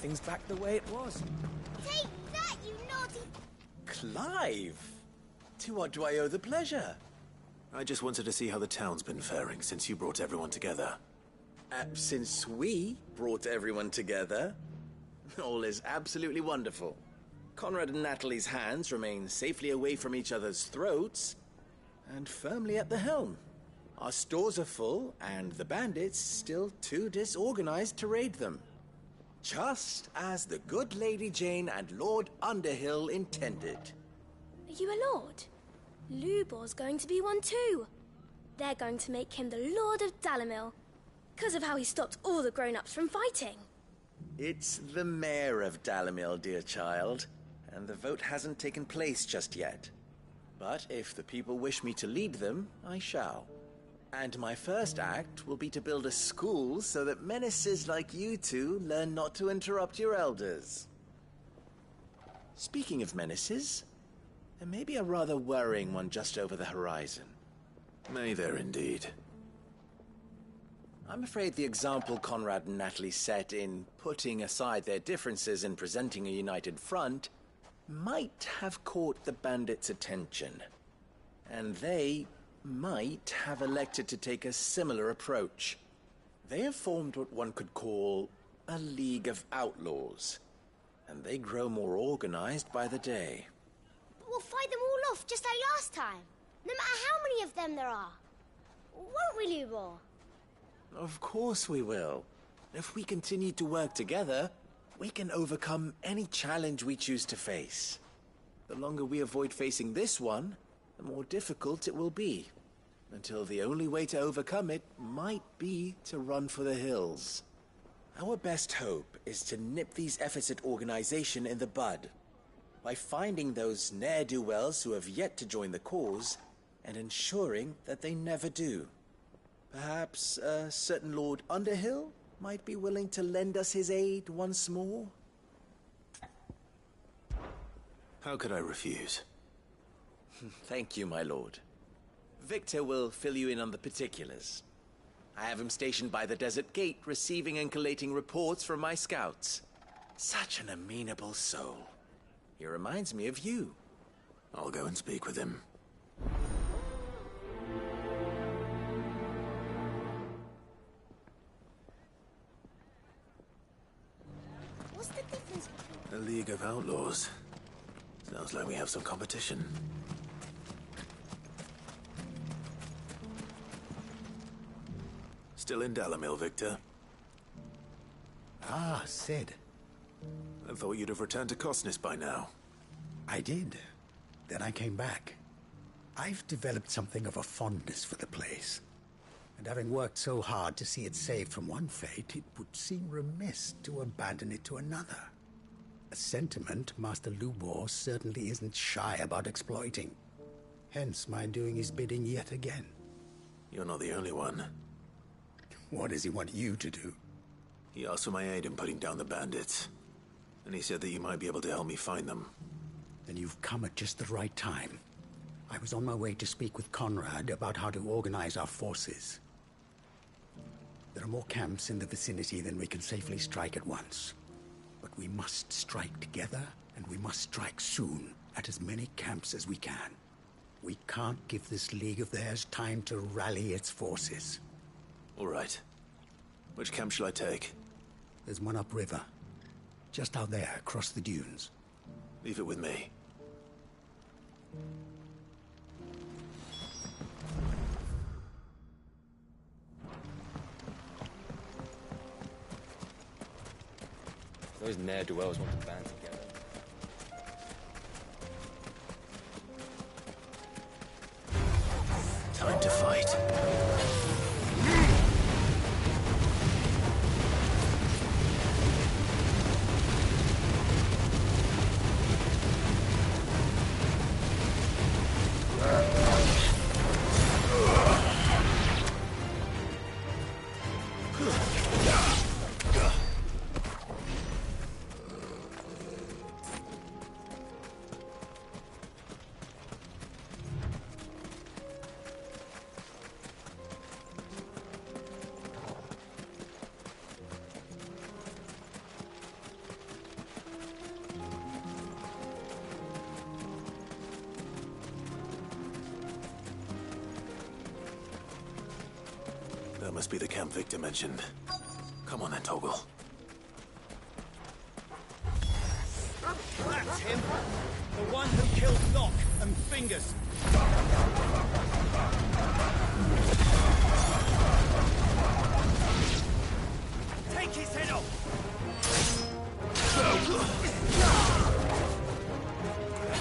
things back the way it was. Take that, you naughty... Clive! To what do I owe the pleasure? I just wanted to see how the town's been faring since you brought everyone together. Since we brought everyone together, all is absolutely wonderful. Conrad and Natalie's hands remain safely away from each other's throats and firmly at the helm. Our stores are full, and the bandits still too disorganized to raid them. Just as the good Lady Jane and Lord Underhill intended. Are you a lord? Lubor's going to be one too. They're going to make him the Lord of Dalimil, because of how he stopped all the grown-ups from fighting. It's the mayor of Dalimil, dear child, and the vote hasn't taken place just yet. But if the people wish me to lead them, I shall. And my first act will be to build a school so that menaces like you two learn not to interrupt your elders. Speaking of menaces, there may be a rather worrying one just over the horizon. May there indeed. I'm afraid the example Conrad and Natalie set in putting aside their differences and presenting a united front might have caught the bandits' attention. And they might have elected to take a similar approach. They have formed what one could call a League of Outlaws, and they grow more organized by the day. But we'll fight them all off just like last time, no matter how many of them there are. Won't we, Lubor? Of course we will. If we continue to work together, we can overcome any challenge we choose to face. The longer we avoid facing this one, the more difficult it will be, until the only way to overcome it might be to run for the hills. Our best hope is to nip these efforts at organization in the bud, by finding those ne'er-do-wells who have yet to join the cause, and ensuring that they never do. Perhaps a certain Lord Underhill might be willing to lend us his aid once more? How could I refuse? Thank you, my lord. Victor will fill you in on the particulars. I have him stationed by the desert gate, receiving and collating reports from my scouts. Such an amenable soul. He reminds me of you. I'll go and speak with him. What's the difference between... A League of Outlaws. Sounds like we have some competition. Still in Dalimil, Victor? Ah, Sid. I thought you'd have returned to Cosnis by now. I did. Then I came back. I've developed something of a fondness for the place. And having worked so hard to see it saved from one fate, it would seem remiss to abandon it to another. A sentiment Master Lubor certainly isn't shy about exploiting. Hence my doing his bidding yet again. You're not the only one. What does he want you to do? He asked for my aid in putting down the bandits. And he said that you might be able to help me find them. Then you've come at just the right time. I was on my way to speak with Conrad about how to organize our forces. There are more camps in the vicinity than we can safely strike at once. But we must strike together, and we must strike soon at as many camps as we can. We can't give this league of theirs time to rally its forces. All right. Which camp shall I take? There's one upriver. Just out there, across the dunes. Leave it with me. Those ne'er-do-wells want to band together. Time to fight. That must be the camp Victor mentioned. Come on then, Toggle. That's him! The one who killed Locke and Fingers! Take his head off!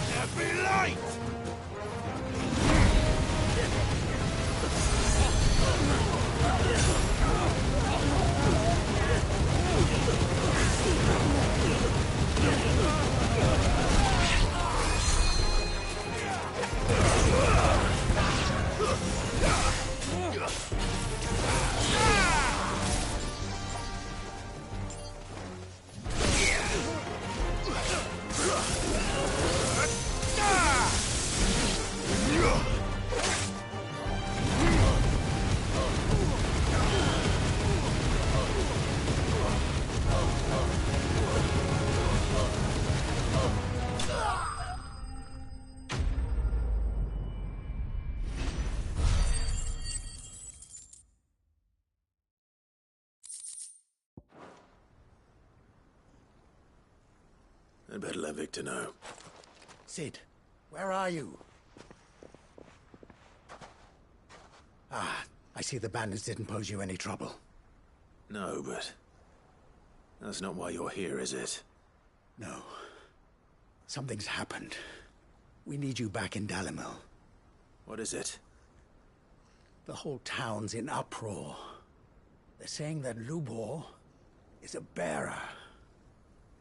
There be light! I better let Victor know. Sid, where are you? Ah, I see the bandits didn't pose you any trouble. No, but... that's not why you're here, is it? No. Something's happened. We need you back in Dalimil. What is it? The whole town's in uproar. They're saying that Lubor is a bearer.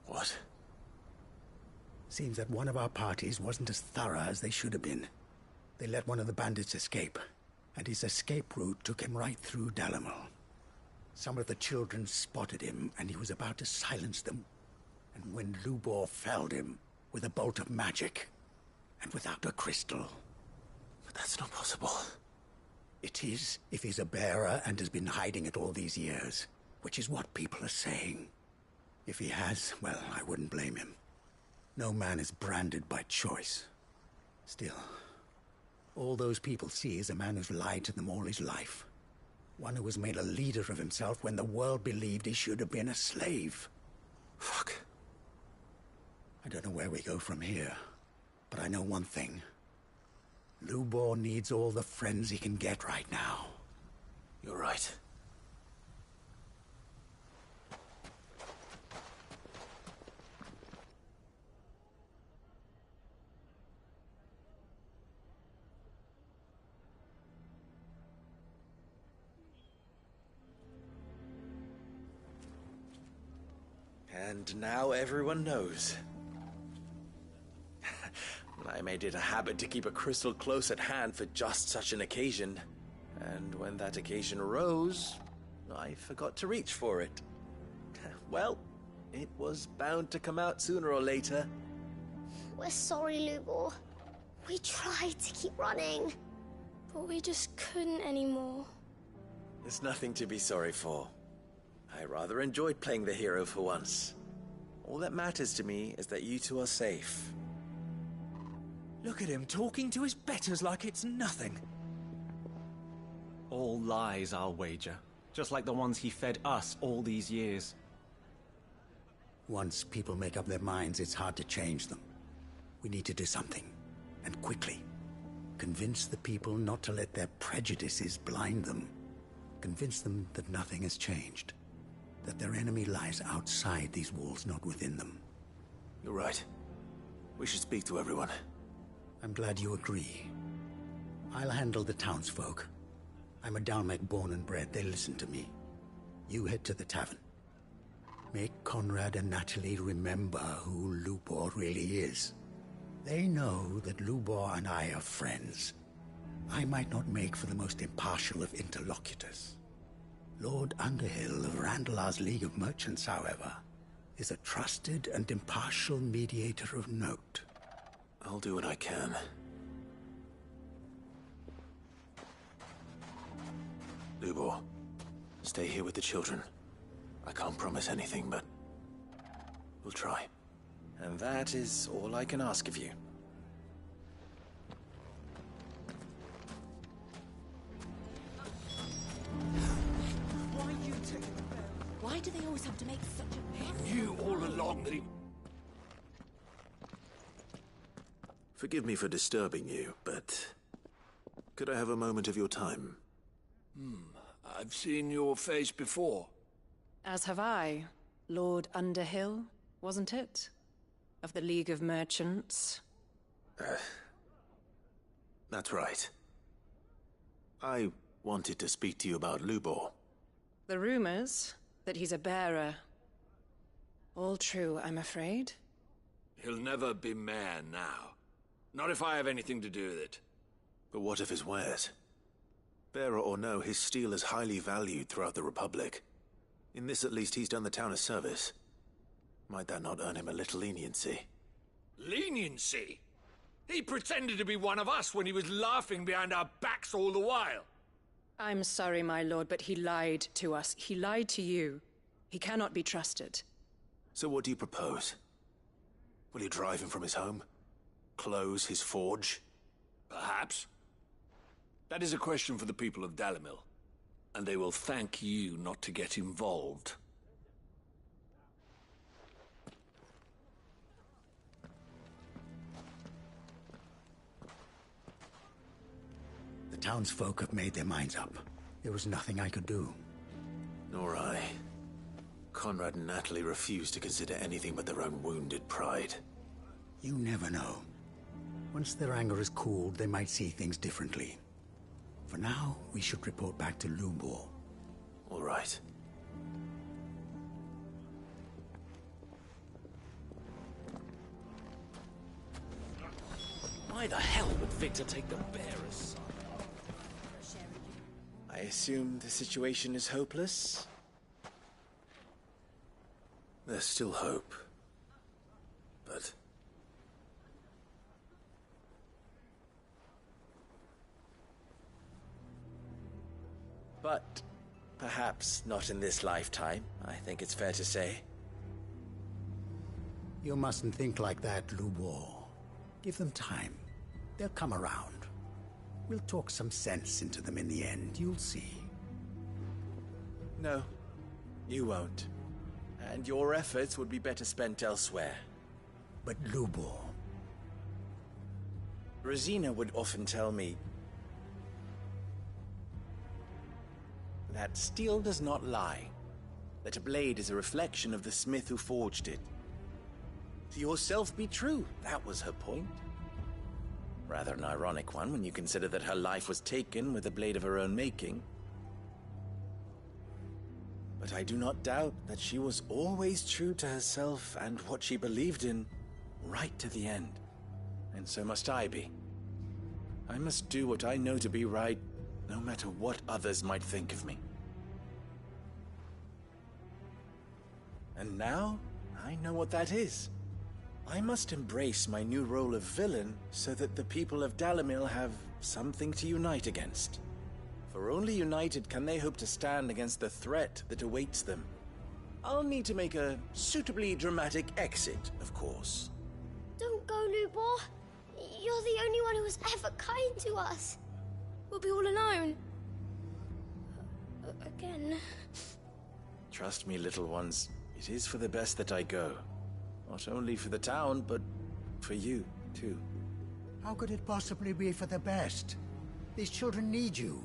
What? Seems that one of our parties wasn't as thorough as they should have been. They let one of the bandits escape, and his escape route took him right through Dalimil. Some of the children spotted him, and he was about to silence them. And when Lubor felled him with a bolt of magic, and without a crystal. But that's not possible. It is, if he's a bearer and has been hiding it all these years, which is what people are saying. If he has, well, I wouldn't blame him. No man is branded by choice. Still, all those people see is a man who's lied to them all his life. One who was made a leader of himself when the world believed he should have been a slave. Fuck. I don't know where we go from here, but I know one thing. Lubor needs all the friends he can get right now. You're right. And now everyone knows. I made it a habit to keep a crystal close at hand for just such an occasion. And when that occasion arose, I forgot to reach for it. Well, it was bound to come out sooner or later. We're sorry, Lubor. We tried to keep running. But we just couldn't anymore. There's nothing to be sorry for. I rather enjoyed playing the hero for once. All that matters to me is that you two are safe. Look at him talking to his betters like it's nothing. All lies, I'll wager. Just like the ones he fed us all these years. Once people make up their minds, it's hard to change them. We need to do something, and quickly. Convince the people not to let their prejudices blind them. Convince them that nothing has changed. That their enemy lies outside these walls, not within them. You're right. We should speak to everyone. I'm glad you agree. I'll handle the townsfolk. I'm a Dalmec born and bred. They listen to me. You head to the tavern. Make Conrad and Natalie remember who Lubor really is. They know that Lubor and I are friends. I might not make for the most impartial of interlocutors. Lord Underhill of Randalar's League of Merchants, however, is a trusted and impartial mediator of note. I'll do what I can. Lubor, stay here with the children. I can't promise anything, but we'll try. And that is all I can ask of you. do they always have to make such a fuss? Knew all along that he... Forgive me for disturbing you, but could I have a moment of your time? I've seen your face before. As have I. Lord Underhill, wasn't it? Of the League of Merchants. That's right. I wanted to speak to you about Lubor. The rumors that he's a bearer. All true, I'm afraid. He'll never be mayor now. Not if I have anything to do with it. But what of his wares? Bearer or no, his steel is highly valued throughout the Republic. In this, at least, he's done the town a service. Might that not earn him a little leniency? Leniency? He pretended to be one of us when he was laughing behind our backs all the while. I'm sorry, my lord, but he lied to us. He lied to you. He cannot be trusted. So what do you propose? Will you drive him from his home? Close his forge? Perhaps. That is a question for the people of Dalimil, and they will thank you not to get involved. The townsfolk have made their minds up. There was nothing I could do. Nor I. Conrad and Natalie refused to consider anything but their own wounded pride. You never know. Once their anger is cooled, they might see things differently. For now, we should report back to Lubor. All right. Why the hell would Victor take the bearer's side? I assume the situation is hopeless? There's still hope. But... But perhaps not in this lifetime, I think it's fair to say. You mustn't think like that, Lubor. Give them time. They'll come around. We'll talk some sense into them in the end, you'll see. No, you won't. And your efforts would be better spent elsewhere. But Lubor... Rosina would often tell me that steel does not lie, that a blade is a reflection of the smith who forged it. To yourself be true, that was her point. Rather an ironic one when you consider that her life was taken with a blade of her own making. But I do not doubt that she was always true to herself and what she believed in, right to the end. And so must I be. I must do what I know to be right, no matter what others might think of me. And now, I know what that is. I must embrace my new role of villain so that the people of Dalimil have something to unite against. For only united can they hope to stand against the threat that awaits them. I'll need to make a suitably dramatic exit, of course. Don't go, Lubor. You're the only one who was ever kind to us. We'll be all alone. Again. Trust me, little ones. It is for the best that I go. Not only for the town, but for you, too. How could it possibly be for the best? These children need you.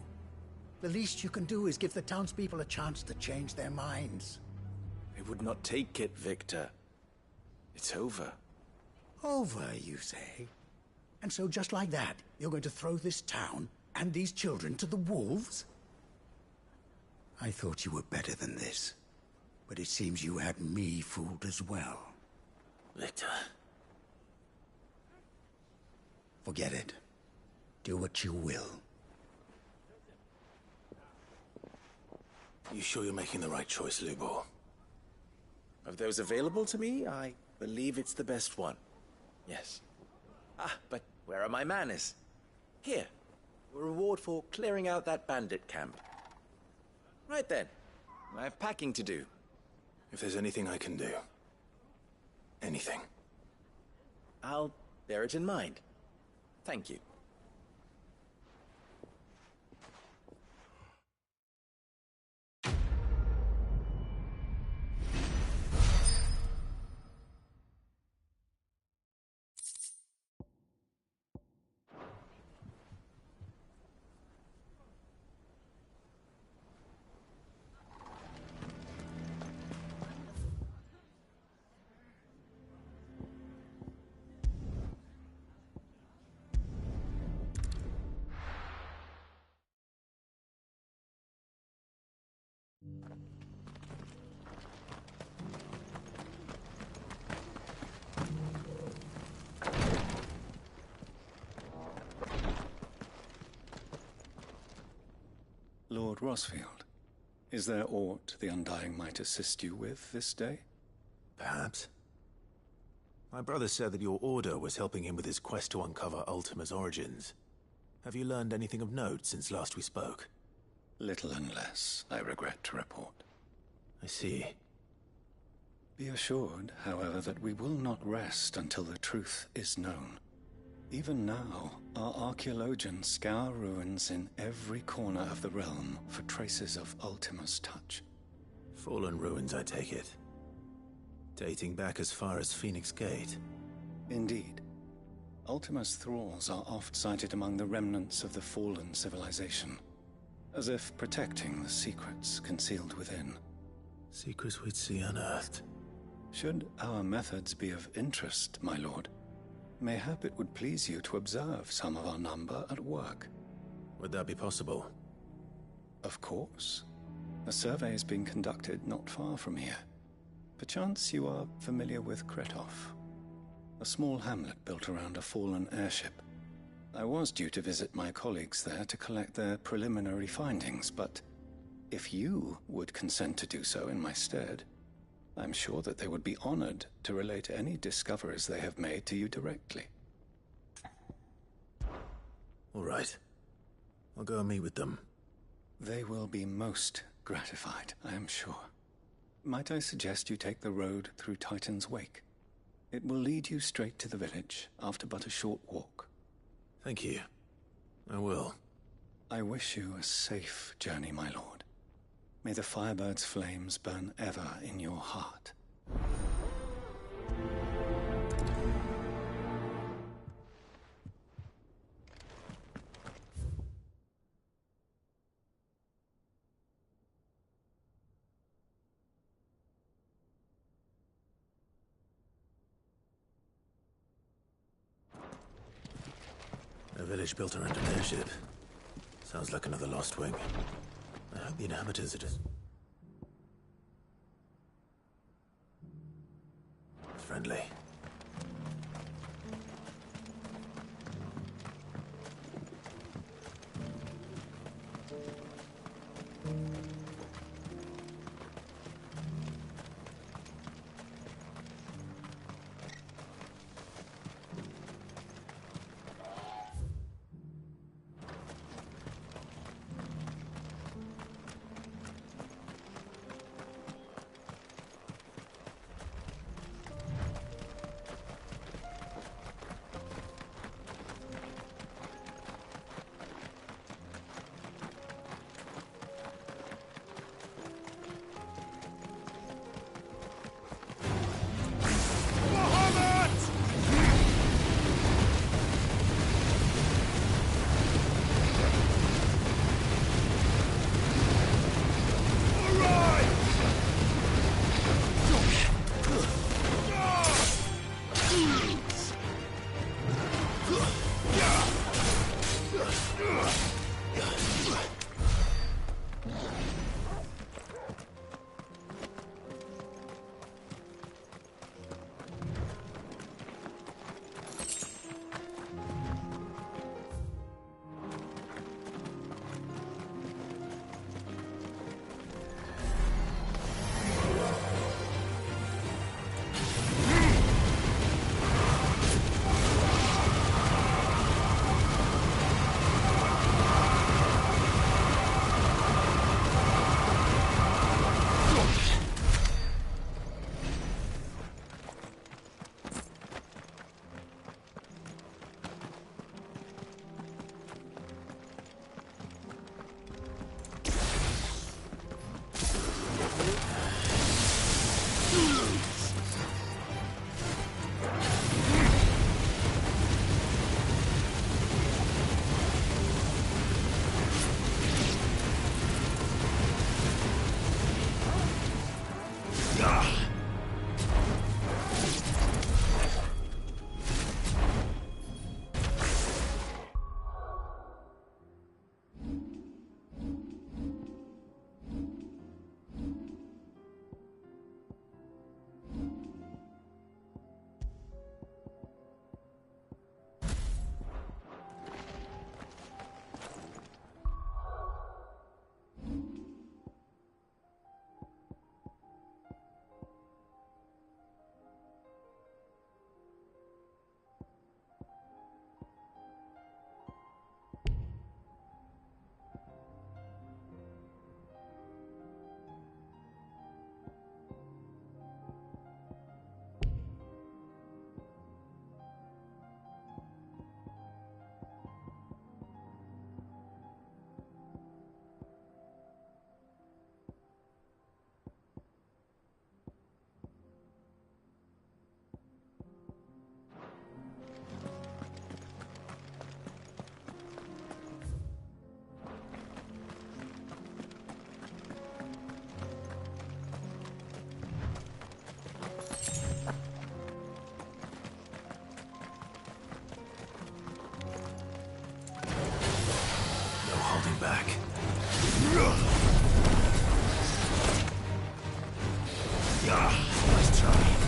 The least you can do is give the townspeople a chance to change their minds. I would not take it, Victor. It's over. Over, you say? And so just like that, you're going to throw this town and these children to the wolves? I thought you were better than this. But it seems you had me fooled as well. Victor... Forget it. Do what you will. You sure you're making the right choice, Lubor? Of those available to me, I believe it's the best one. Yes. Ah, but where are my manners? Here. A reward for clearing out that bandit camp. Right then. I have packing to do. If there's anything I can do. Anything. I'll bear it in mind. Thank you. Lord Rosfield, is there aught the Undying might assist you with this day? Perhaps. My brother said that your order was helping him with his quest to uncover Ultima's origins. Have you learned anything of note since last we spoke? Little and less, I regret to report. I see. Be assured, however, that we will not rest until the truth is known. Even now, our archaeologians scour ruins in every corner of the realm for traces of Ultima's touch. Fallen ruins, I take it. Dating back as far as Phoenix Gate. Indeed. Ultima's thralls are oft sighted among the remnants of the fallen civilization, as if protecting the secrets concealed within. Secrets we'd see unearthed. Should our methods be of interest, my lord, mayhap it would please you to observe some of our number at work. Would that be possible? Of course. A survey is being conducted not far from here. Perchance you are familiar with Kretov, a small hamlet built around a fallen airship. I was due to visit my colleagues there to collect their preliminary findings, but if you would consent to do so in my stead, I'm sure that they would be honored to relate any discoveries they have made to you directly. All right. I'll go and meet with them. They will be most gratified, I am sure. Might I suggest you take the road through Titan's Wake? It will lead you straight to the village after but a short walk. Thank you. I will. I wish you a safe journey, my lord. May the Firebird's flames burn ever in your heart. A village built around an airship. Sounds like another lost wing. I hope the inhabitants are just friendly. back. Nice try.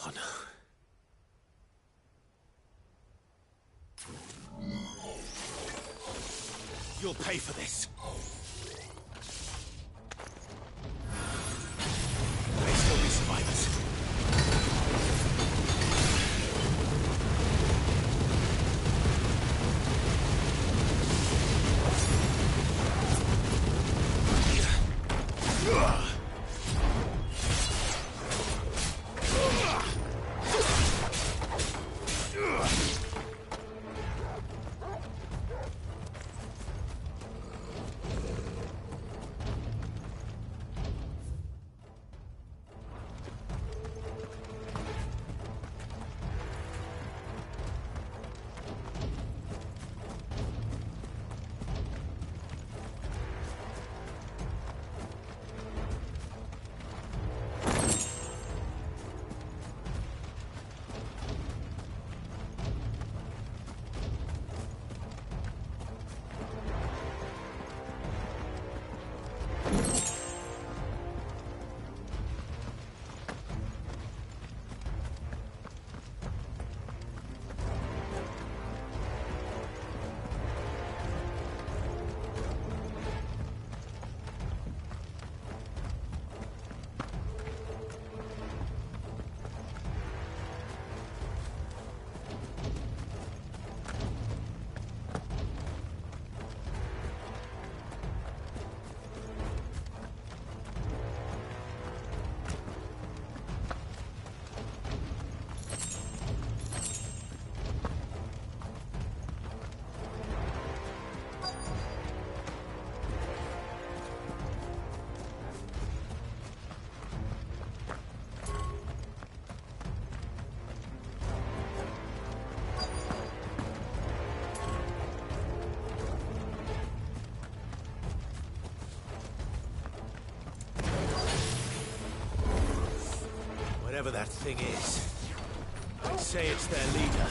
Oh no. You'll pay for this. May still be survivors. Whatever that thing is, I'd say it's their leader.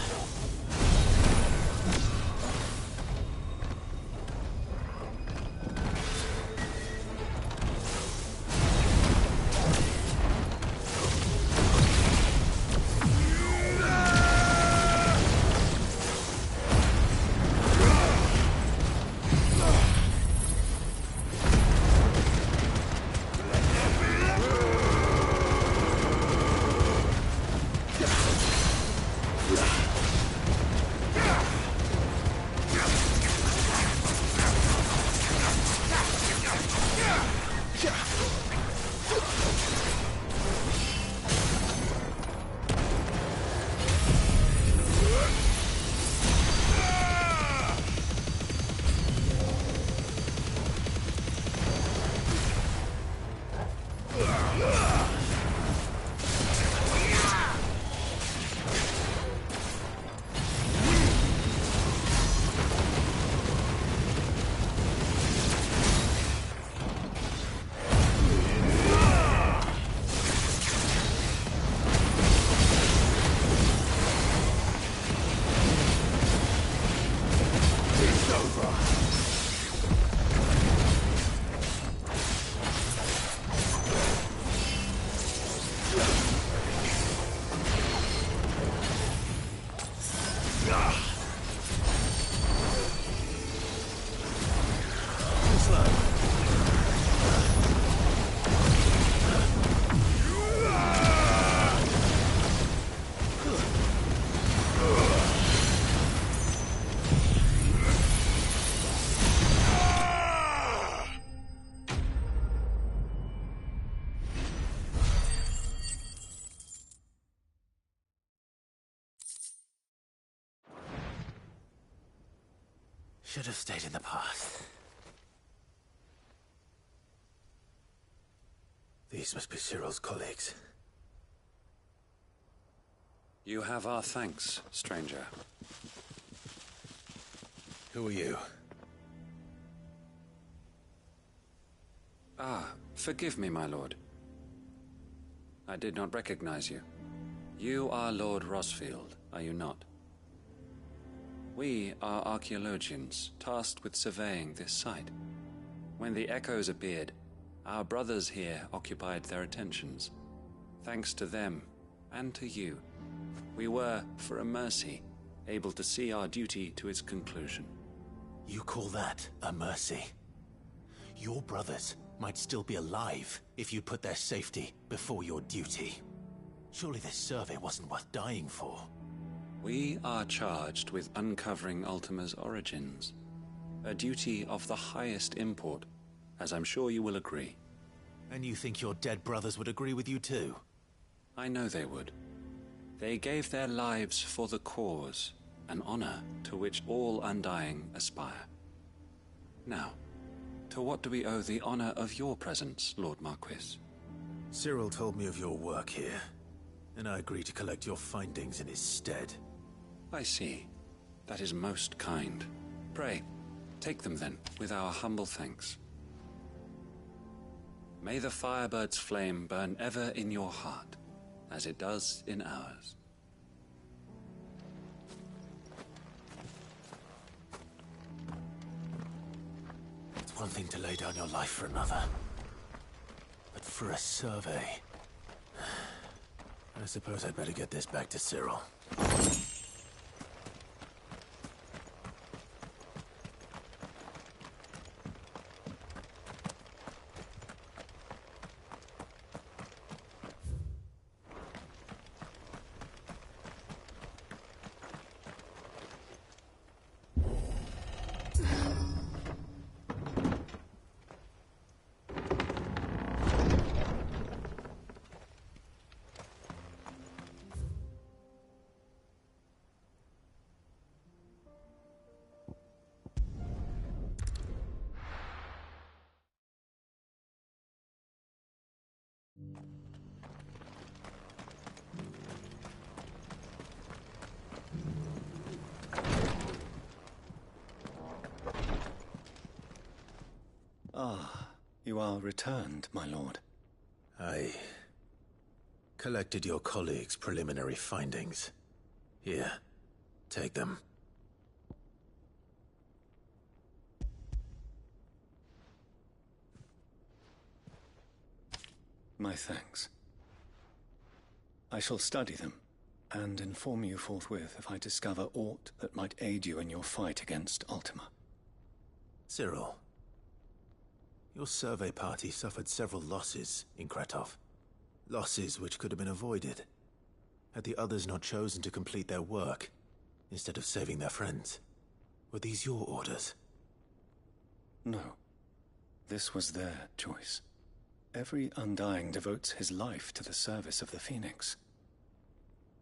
Should have stayed in the path. These must be Cyril's colleagues. You have our thanks, stranger. Who are you? Ah, forgive me, my lord. I did not recognize you. You are Lord Rosfield, are you not? We are archaeologians, tasked with surveying this site. When the echoes appeared, our brothers here occupied their attentions. Thanks to them, and to you. We were, for a mercy, able to see our duty to its conclusion. You call that a mercy? Your brothers might still be alive if you put their safety before your duty. Surely this survey wasn't worth dying for. We are charged with uncovering Ultima's origins. A duty of the highest import, as I'm sure you will agree. And you think your dead brothers would agree with you too? I know they would. They gave their lives for the cause, an honor to which all Undying aspire. Now, to what do we owe the honor of your presence, Lord Marquis? Cyril told me of your work here, and I agree to collect your findings in his stead. I see. That is most kind. Pray, take them then, with our humble thanks. May the Firebird's flame burn ever in your heart, as it does in ours. It's one thing to lay down your life for another, but for a survey... I suppose I'd better get this back to Cyril. Ah, you are returned, my lord. I collected your colleagues' preliminary findings. Here, take them. My thanks. I shall study them, and inform you forthwith if I discover aught that might aid you in your fight against Ultima. Cyril, your survey party suffered several losses in Kretov. Losses which could have been avoided, had the others not chosen to complete their work, instead of saving their friends. Were these your orders? No. This was their choice. Every Undying devotes his life to the service of the Phoenix.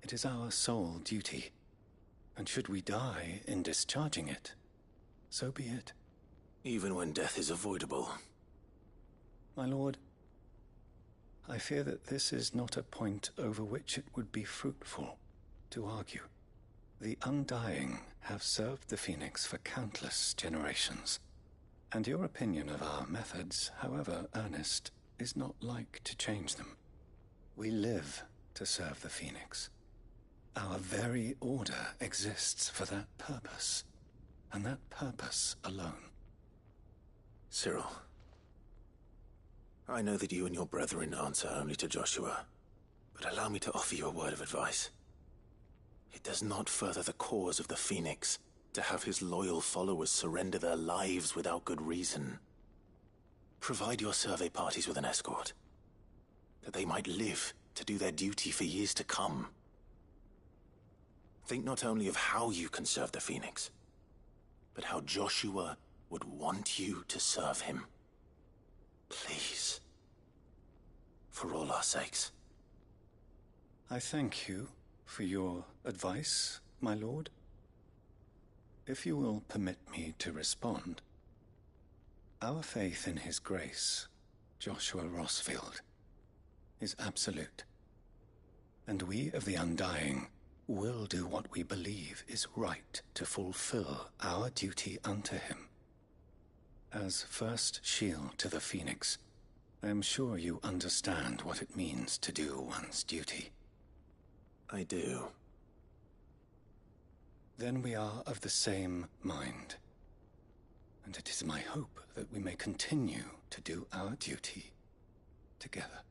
It is our sole duty, and should we die in discharging it, so be it. Even when death is avoidable. My lord, I fear that this is not a point over which it would be fruitful to argue. The Undying have served the Phoenix for countless generations, and your opinion of our methods, however earnest, is not like to change them. We live to serve the Phoenix. Our very order exists for that purpose, and that purpose alone. Cyril, I know that you and your brethren answer only to Joshua, but allow me to offer you a word of advice. It does not further the cause of the Phoenix to have his loyal followers surrender their lives without good reason. Provide your survey parties with an escort, that they might live to do their duty for years to come. Think not only of how you can serve the Phoenix, but how Joshua would want you to serve him. Please. For all our sakes. I thank you for your advice, my lord. If you will permit me to respond, our faith in his grace, Joshua Rosfield, is absolute. And we of the Undying will do what we believe is right to fulfill our duty unto him. As first shield to the Phoenix, I am sure you understand what it means to do one's duty. I do. Then we are of the same mind. And it is my hope that we may continue to do our duty together.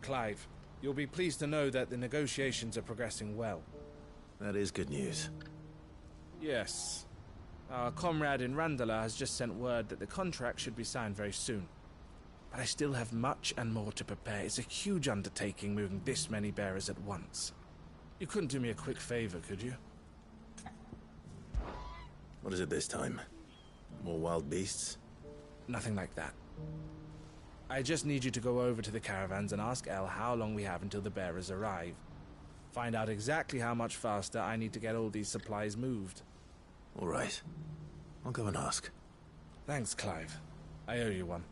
Clive. You'll be pleased to know that the negotiations are progressing well. That is good news. Yes. Our comrade in Randala has just sent word that the contract should be signed very soon. But I still have much and more to prepare. It's a huge undertaking moving this many bearers at once. You couldn't do me a quick favor, could you? What is it this time? More wild beasts? Nothing like that. I just need you to go over to the caravans and ask El how long we have until the bearers arrive. Find out exactly how much faster I need to get all these supplies moved. All right. I'll go and ask. Thanks, Clive. I owe you one.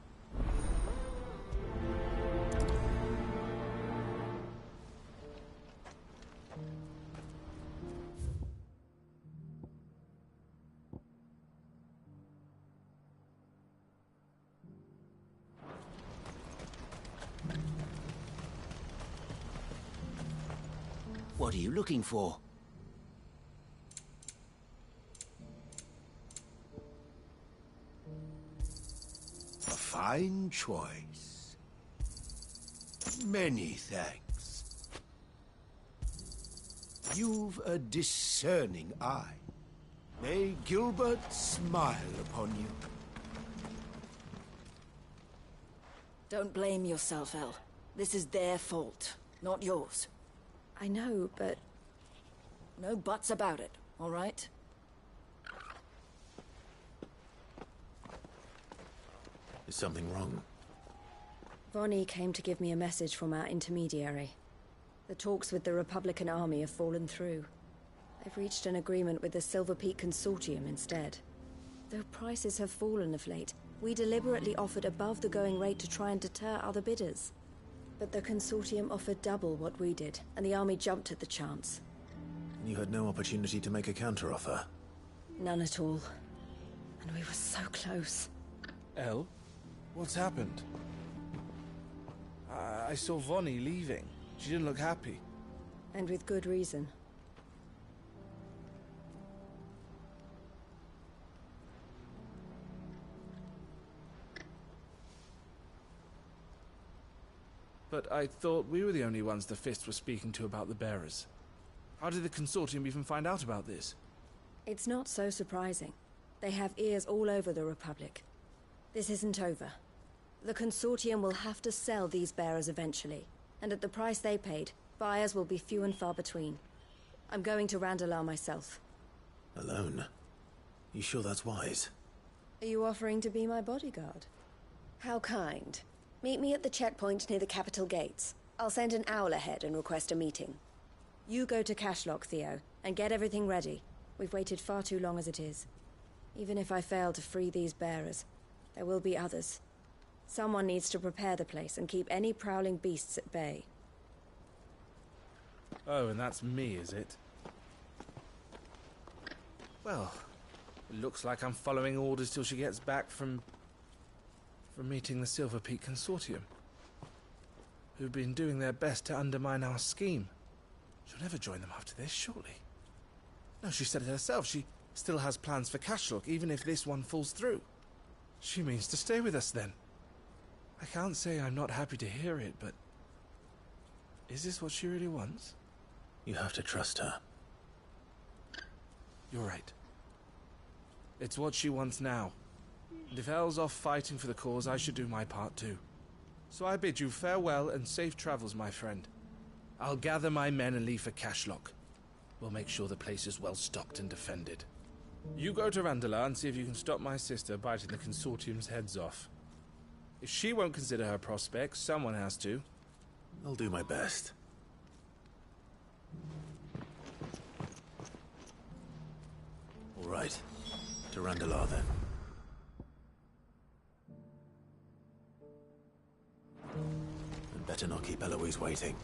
What are you looking for? A fine choice. Many thanks. You've a discerning eye. May Gilbert smile upon you. Don't blame yourself, El. This is their fault, not yours. I know, but... No buts about it, all right? Is something wrong? Vonnie came to give me a message from our intermediary. The talks with the Republican army have fallen through. They've reached an agreement with the Silver Peak Consortium instead. Though prices have fallen of late, we deliberately offered above the going rate to try and deter other bidders. But the Consortium offered double what we did, and the army jumped at the chance. You had no opportunity to make a counteroffer? None at all. And we were so close. El? What's happened? I saw Vonnie leaving. She didn't look happy. And with good reason. But I thought we were the only ones the Fist were speaking to about the bearers. How did the Consortium even find out about this? It's not so surprising. They have ears all over the Republic. This isn't over. The Consortium will have to sell these bearers eventually, and at the price they paid, buyers will be few and far between. I'm going to Randalar myself. Alone? You sure that's wise? Are you offering to be my bodyguard? How kind. Meet me at the checkpoint near the capital gates. I'll send an owl ahead and request a meeting. You go to Cashlock, Theo, and get everything ready. We've waited far too long as it is. Even if I fail to free these bearers, there will be others. Someone needs to prepare the place and keep any prowling beasts at bay. Oh, and that's me, is it? Well, it looks like I'm following orders till she gets back from meeting the Silver Peak Consortium, who've been doing their best to undermine our scheme. She'll never join them after this, surely. No, she said it herself. She still has plans for Cashlock, even if this one falls through. She means to stay with us, then. I can't say I'm not happy to hear it, but... is this what she really wants? You have to trust her. You're right. It's what she wants now. And if El's off fighting for the cause, I should do my part too. So I bid you farewell and safe travels, my friend. I'll gather my men and leave for Cashlock. We'll make sure the place is well stocked and defended. You go to Randalar and see if you can stop my sister biting the Consortium's heads off. If she won't consider her prospects, someone has to. I'll do my best. All right. To Randalar, then. I'd better not keep Eloise waiting.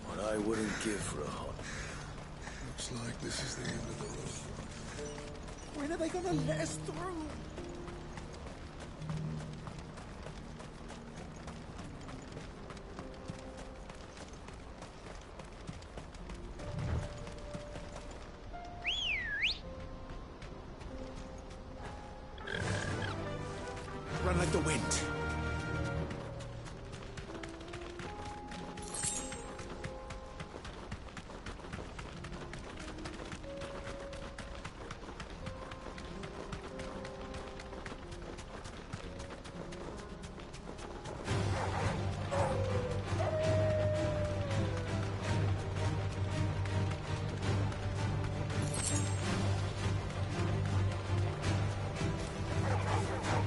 What I wouldn't give for a hot. Looks like this is the end of the road. When are they gonna let us through? the wind.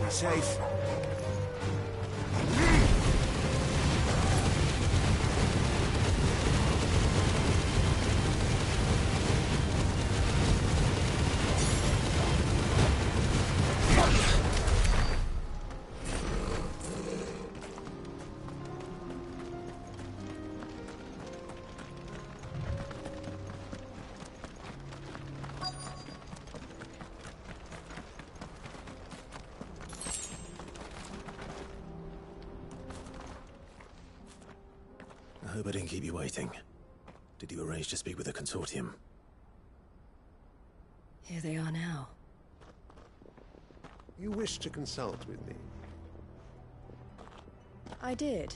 Be safe. I hope I didn't keep you waiting. Did you arrange to speak with the consortium? Here they are now. You wish to consult with me? I did.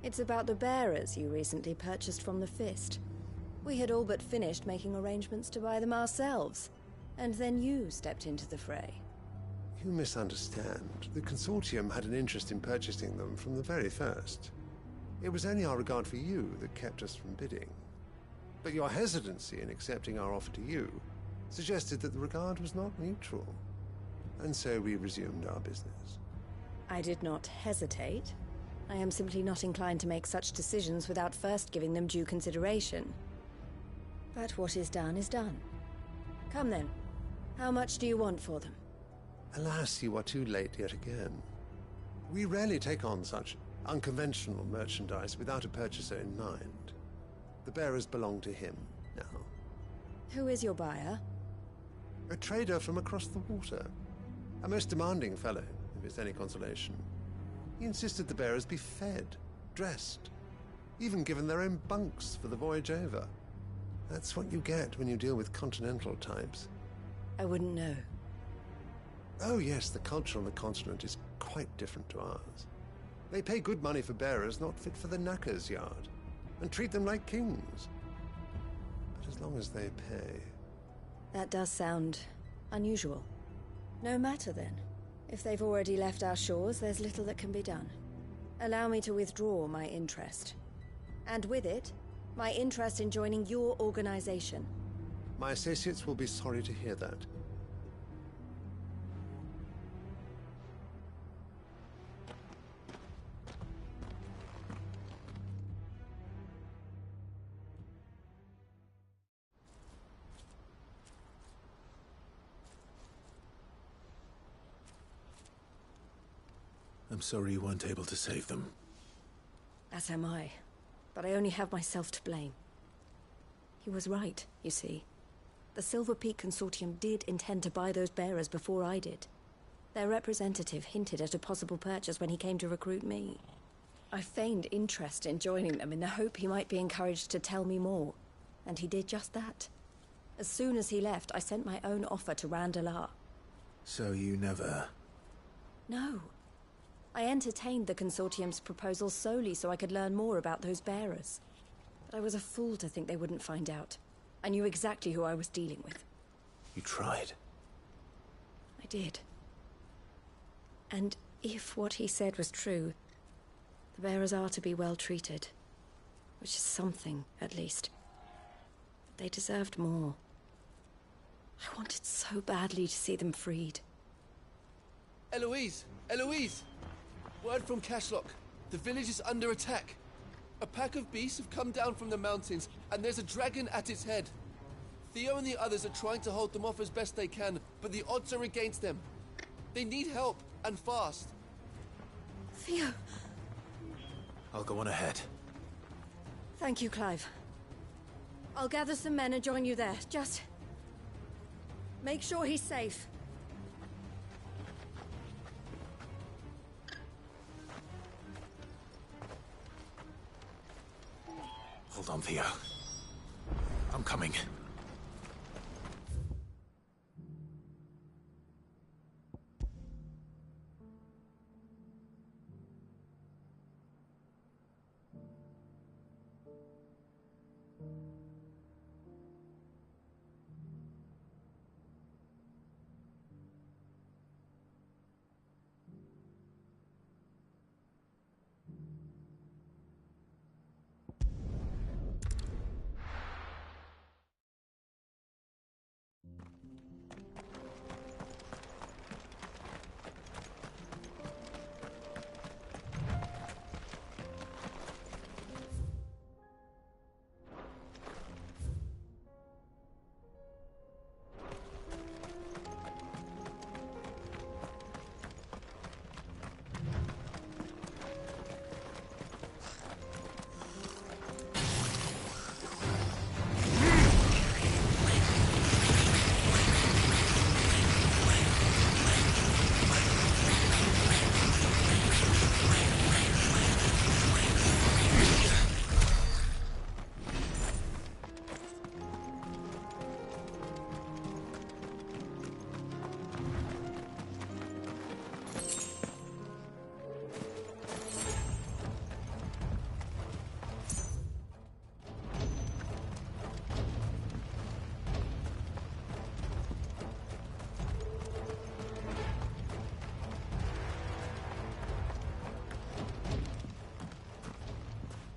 It's about the bearers you recently purchased from the Fist. We had all but finished making arrangements to buy them ourselves, and then you stepped into the fray. You misunderstand. The consortium had an interest in purchasing them from the very first. It was only our regard for you that kept us from bidding. But your hesitancy in accepting our offer to you suggested that the regard was not mutual. And so we resumed our business. I did not hesitate. I am simply not inclined to make such decisions without first giving them due consideration. But what is done is done. Come then. How much do you want for them? Alas, you are too late yet again. We rarely take on such unconventional merchandise without a purchaser in mind. The bearers belong to him now. Who is your buyer? A trader from across the water. A most demanding fellow, if it's any consolation. He insisted the bearers be fed, dressed, even given their own bunks for the voyage over. That's what you get when you deal with continental types. I wouldn't know. Oh yes, the culture on the continent is quite different to ours. They pay good money for bearers not fit for the knacker's yard, and treat them like kings. But as long as they pay... That does sound unusual. No matter then. If they've already left our shores, there's little that can be done. Allow me to withdraw my interest. And with it, my interest in joining your organization. My associates will be sorry to hear that. I'm sorry you weren't able to save them. As am I. But I only have myself to blame. He was right, you see. The Silver Peak Consortium did intend to buy those bearers before I did. Their representative hinted at a possible purchase when he came to recruit me. I feigned interest in joining them in the hope he might be encouraged to tell me more. And he did just that. As soon as he left, I sent my own offer to Randalar. So you never... No. I entertained the Consortium's proposal solely so I could learn more about those bearers. But I was a fool to think they wouldn't find out. I knew exactly who I was dealing with. You tried. I did. And if what he said was true, the bearers are to be well treated. Which is something, at least. But they deserved more. I wanted so badly to see them freed. Eloise! Eloise! Word from Cashlock. The village is under attack. A pack of beasts have come down from the mountains, and there's a dragon at its head. Theo and the others are trying to hold them off as best they can, but the odds are against them. They need help, and fast. Theo! I'll go on ahead. Thank you, Clive. I'll gather some men and join you there. Just... make sure he's safe. Hold on, Theo. I'm coming.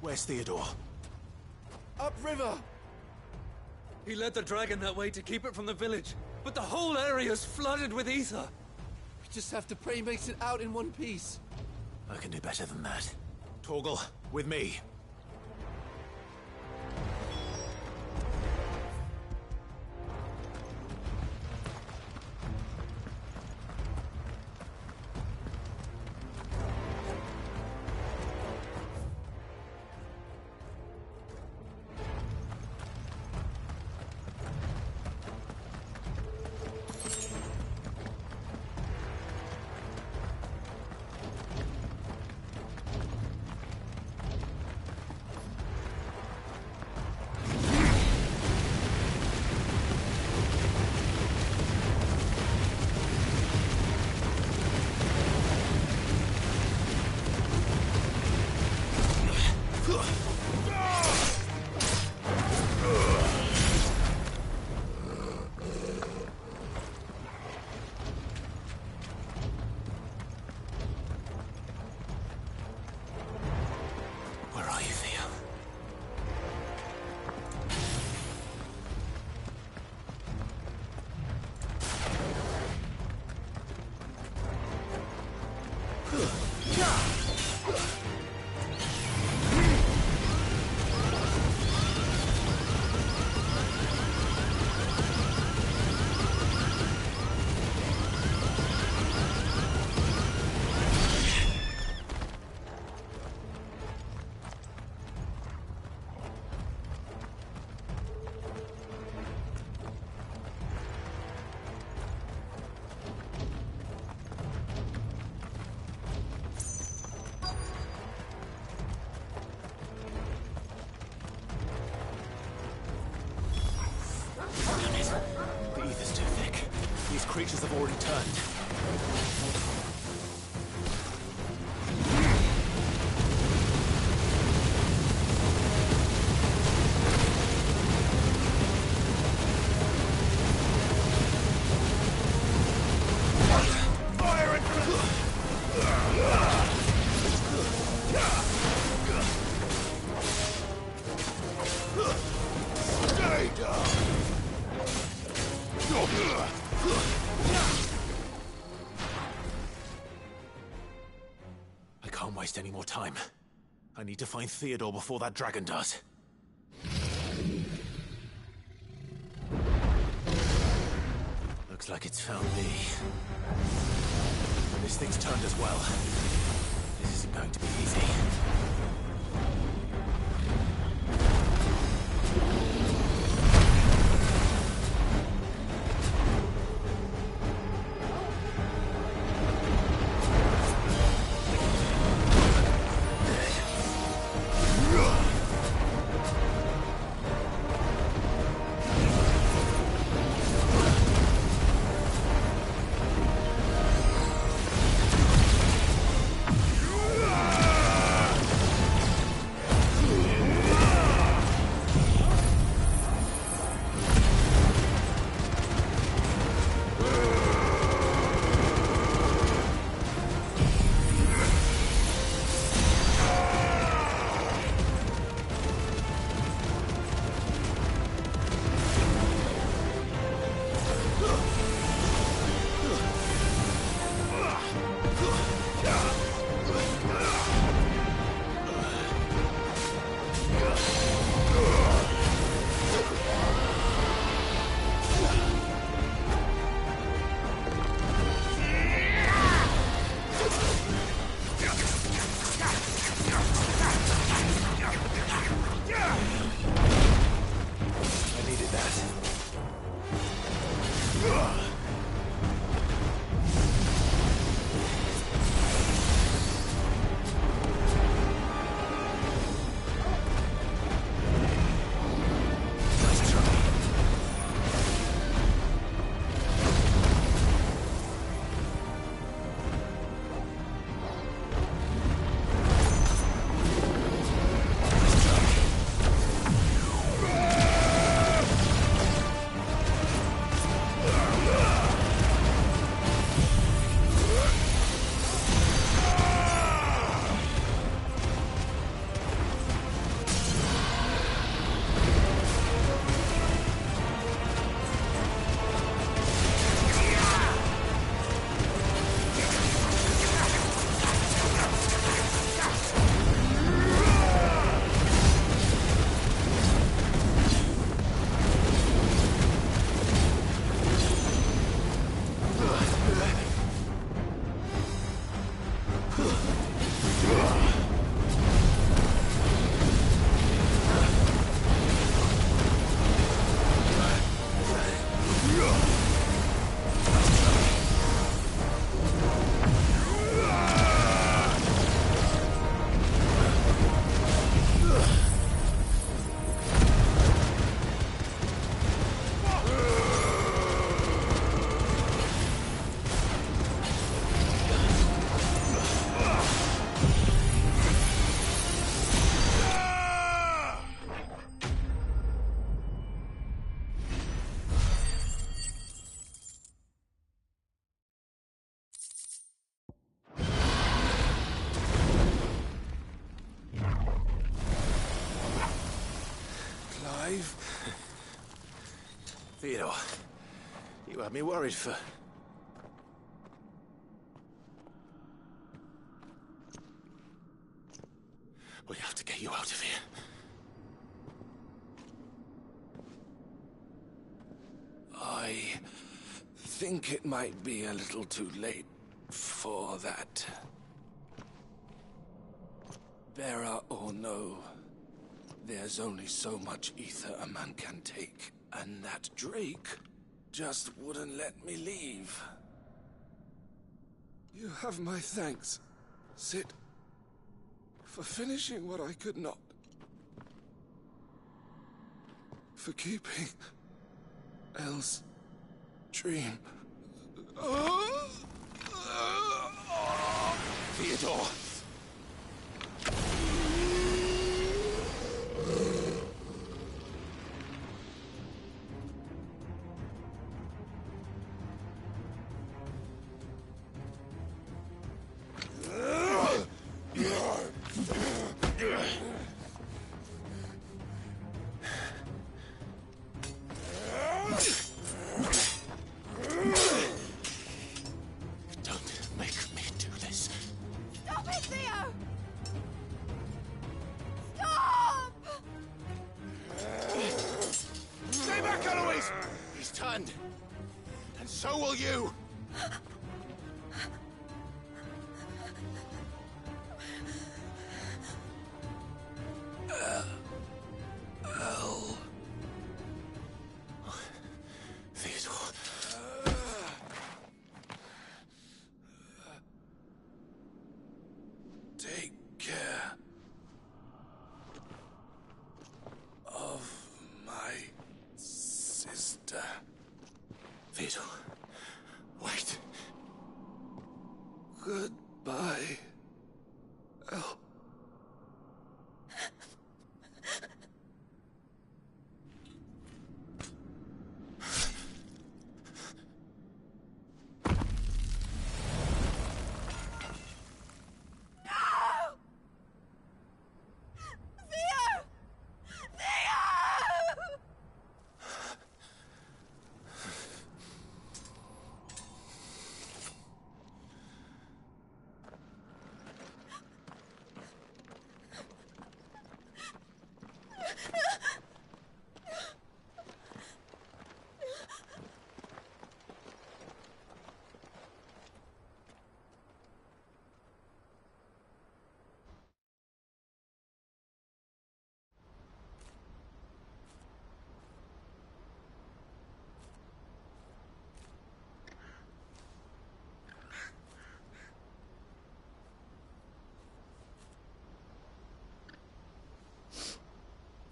Where's Theodore? Upriver! He led the dragon that way to keep it from the village, but the whole area's flooded with ether. We just have to pray he makes it out in one piece. I can do better than that. Torgal, with me. Creatures have already turned. Any more time. I need to find Theodore before that dragon does. Looks like it's found me. This thing's turned as well. This isn't going to be easy. alive? Theodore, you had me worried for... We have to get you out of here. I think it might be a little too late for that. Bearer or no, there's only so much ether a man can take, and that Drake just wouldn't let me leave. You have my thanks, Sid, for finishing what I could not. For keeping Elle's dream. Theodore! So will you! Elle. Theodore. Take care of my sister. Theodore. Wait. Goodbye, Elle.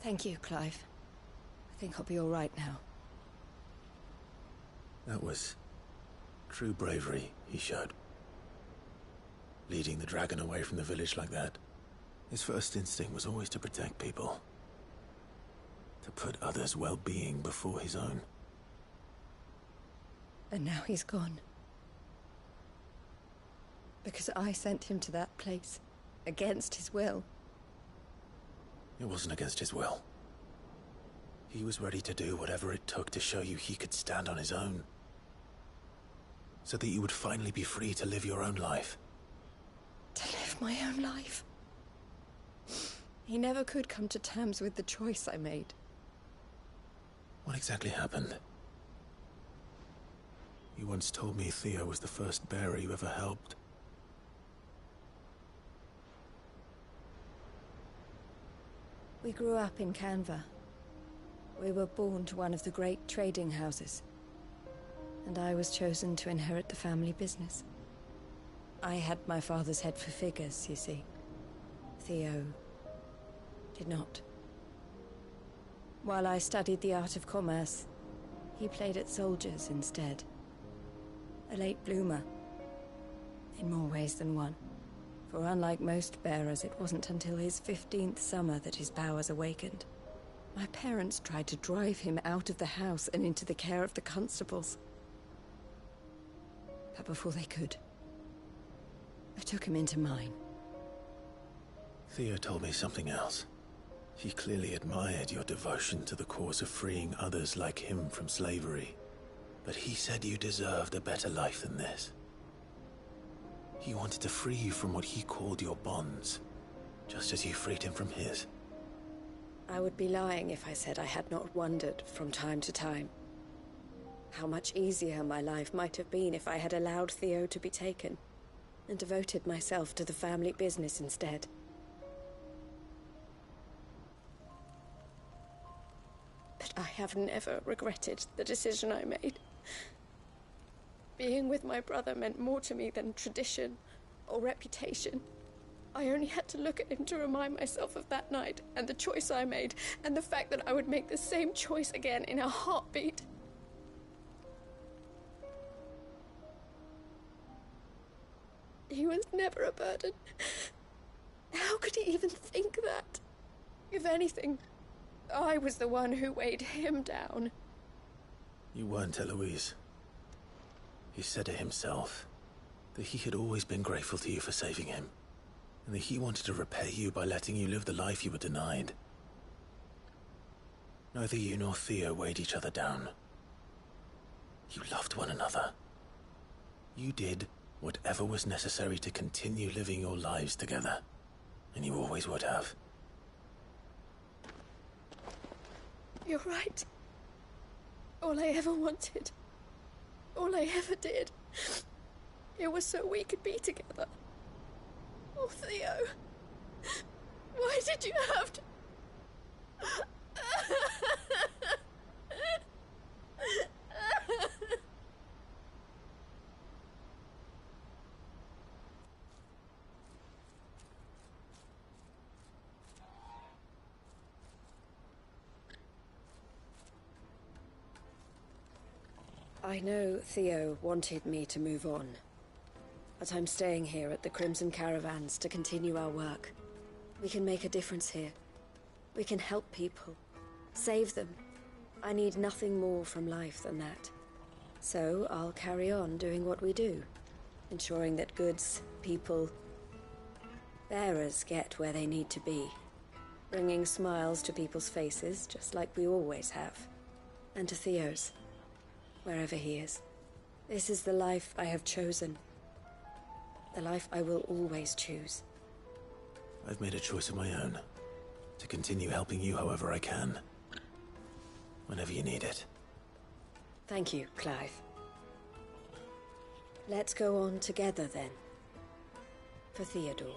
Thank you, Clive. I think I'll be all right now. That was true bravery he showed. Leading the dragon away from the village like that. His first instinct was always to protect people. To put others' well-being before his own. And now he's gone. Because I sent him to that place, against his will. It wasn't against his will. He was ready to do whatever it took to show you he could stand on his own. So that you would finally be free to live your own life. To live my own life? He never could come to terms with the choice I made. What exactly happened? You once told me Theo was the first bearer you ever helped. We grew up in Canva. We were born to one of the great trading houses. And I was chosen to inherit the family business. I had my father's head for figures, you see. Theo did not. While I studied the art of commerce, he played at soldiers instead. A late bloomer. In more ways than one. For unlike most bearers, it wasn't until his 15th summer that his powers awakened. My parents tried to drive him out of the house and into the care of the constables. But before they could, I took him into mine. Theo told me something else. He clearly admired your devotion to the cause of freeing others like him from slavery. But he said you deserved a better life than this. He wanted to free you from what he called your bonds, just as you freed him from his. I would be lying if I said I had not wondered from time to time how much easier my life might have been if I had allowed Theo to be taken and devoted myself to the family business instead. But I have never regretted the decision I made. Being with my brother meant more to me than tradition or reputation. I only had to look at him to remind myself of that night and the choice I made and the fact that I would make the same choice again in a heartbeat. He was never a burden. How could he even think that? If anything, I was the one who weighed him down. You weren't, Eloise. He said it himself, that he had always been grateful to you for saving him, and that he wanted to repay you by letting you live the life you were denied. Neither you nor Theo weighed each other down. You loved one another. You did whatever was necessary to continue living your lives together, and you always would have. You're right. All I ever wanted, all I ever did, it was so we could be together. Oh, Theo, why did you have to... I know Theo wanted me to move on, but I'm staying here at the Crimson Caravans to continue our work. We can make a difference here. We can help people, save them. I need nothing more from life than that. So I'll carry on doing what we do, ensuring that goods, people, bearers get where they need to be, bringing smiles to people's faces just like we always have, and to Theo's. Wherever he is. This is the life I have chosen. The life I will always choose. I've made a choice of my own. To continue helping you however I can. Whenever you need it. Thank you, Clive. Let's go on together then. For Theodore.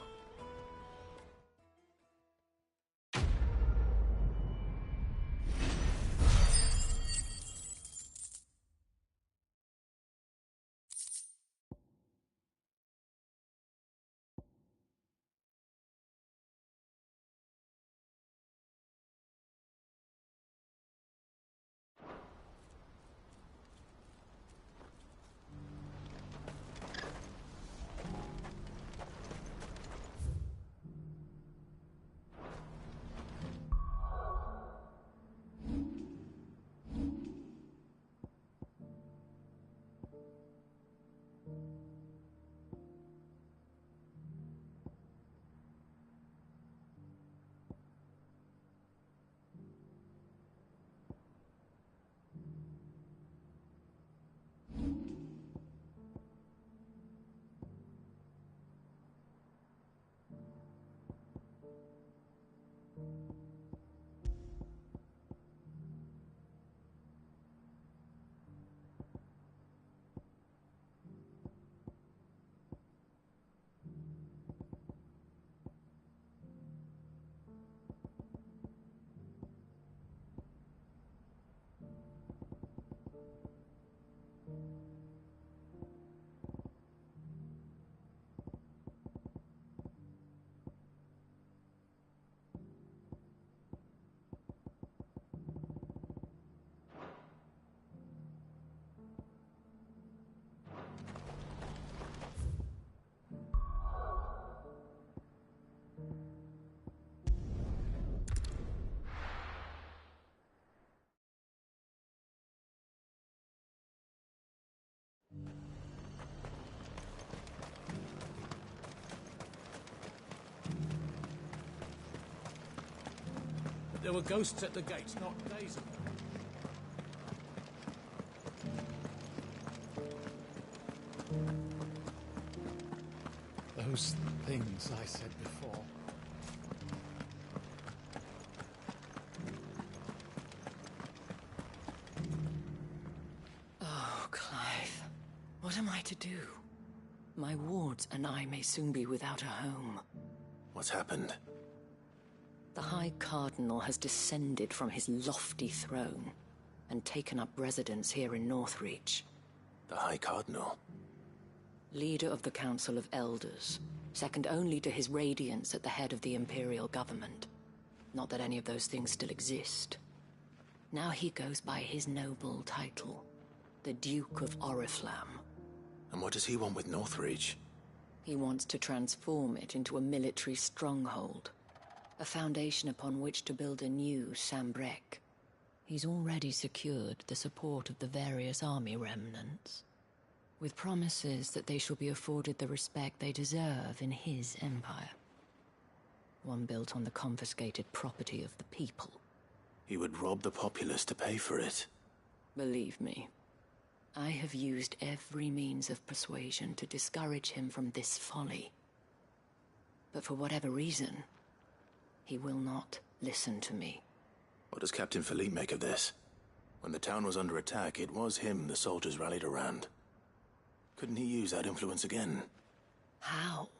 There were ghosts at the gates not days ago. Those things I said before. Oh, Clive. What am I to do? My wards and I may soon be without a home. What's happened? The High Cardinal has descended from his lofty throne and taken up residence here in Northreach. The High Cardinal? Leader of the Council of Elders, second only to his Radiance at the head of the Imperial government. Not that any of those things still exist. Now he goes by his noble title, the Duke of Oriflamme. And what does he want with Northreach? He wants to transform it into a military stronghold, a foundation upon which to build a new Sambrek. He's already secured the support of the various army remnants, with promises that they shall be afforded the respect they deserve in his empire. One built on the confiscated property of the people. He would rob the populace to pay for it. Believe me, I have used every means of persuasion to discourage him from this folly. But for whatever reason, he will not listen to me. What does Captain Philippe make of this? When the town was under attack, it was him the soldiers rallied around. Couldn't he use that influence again? How?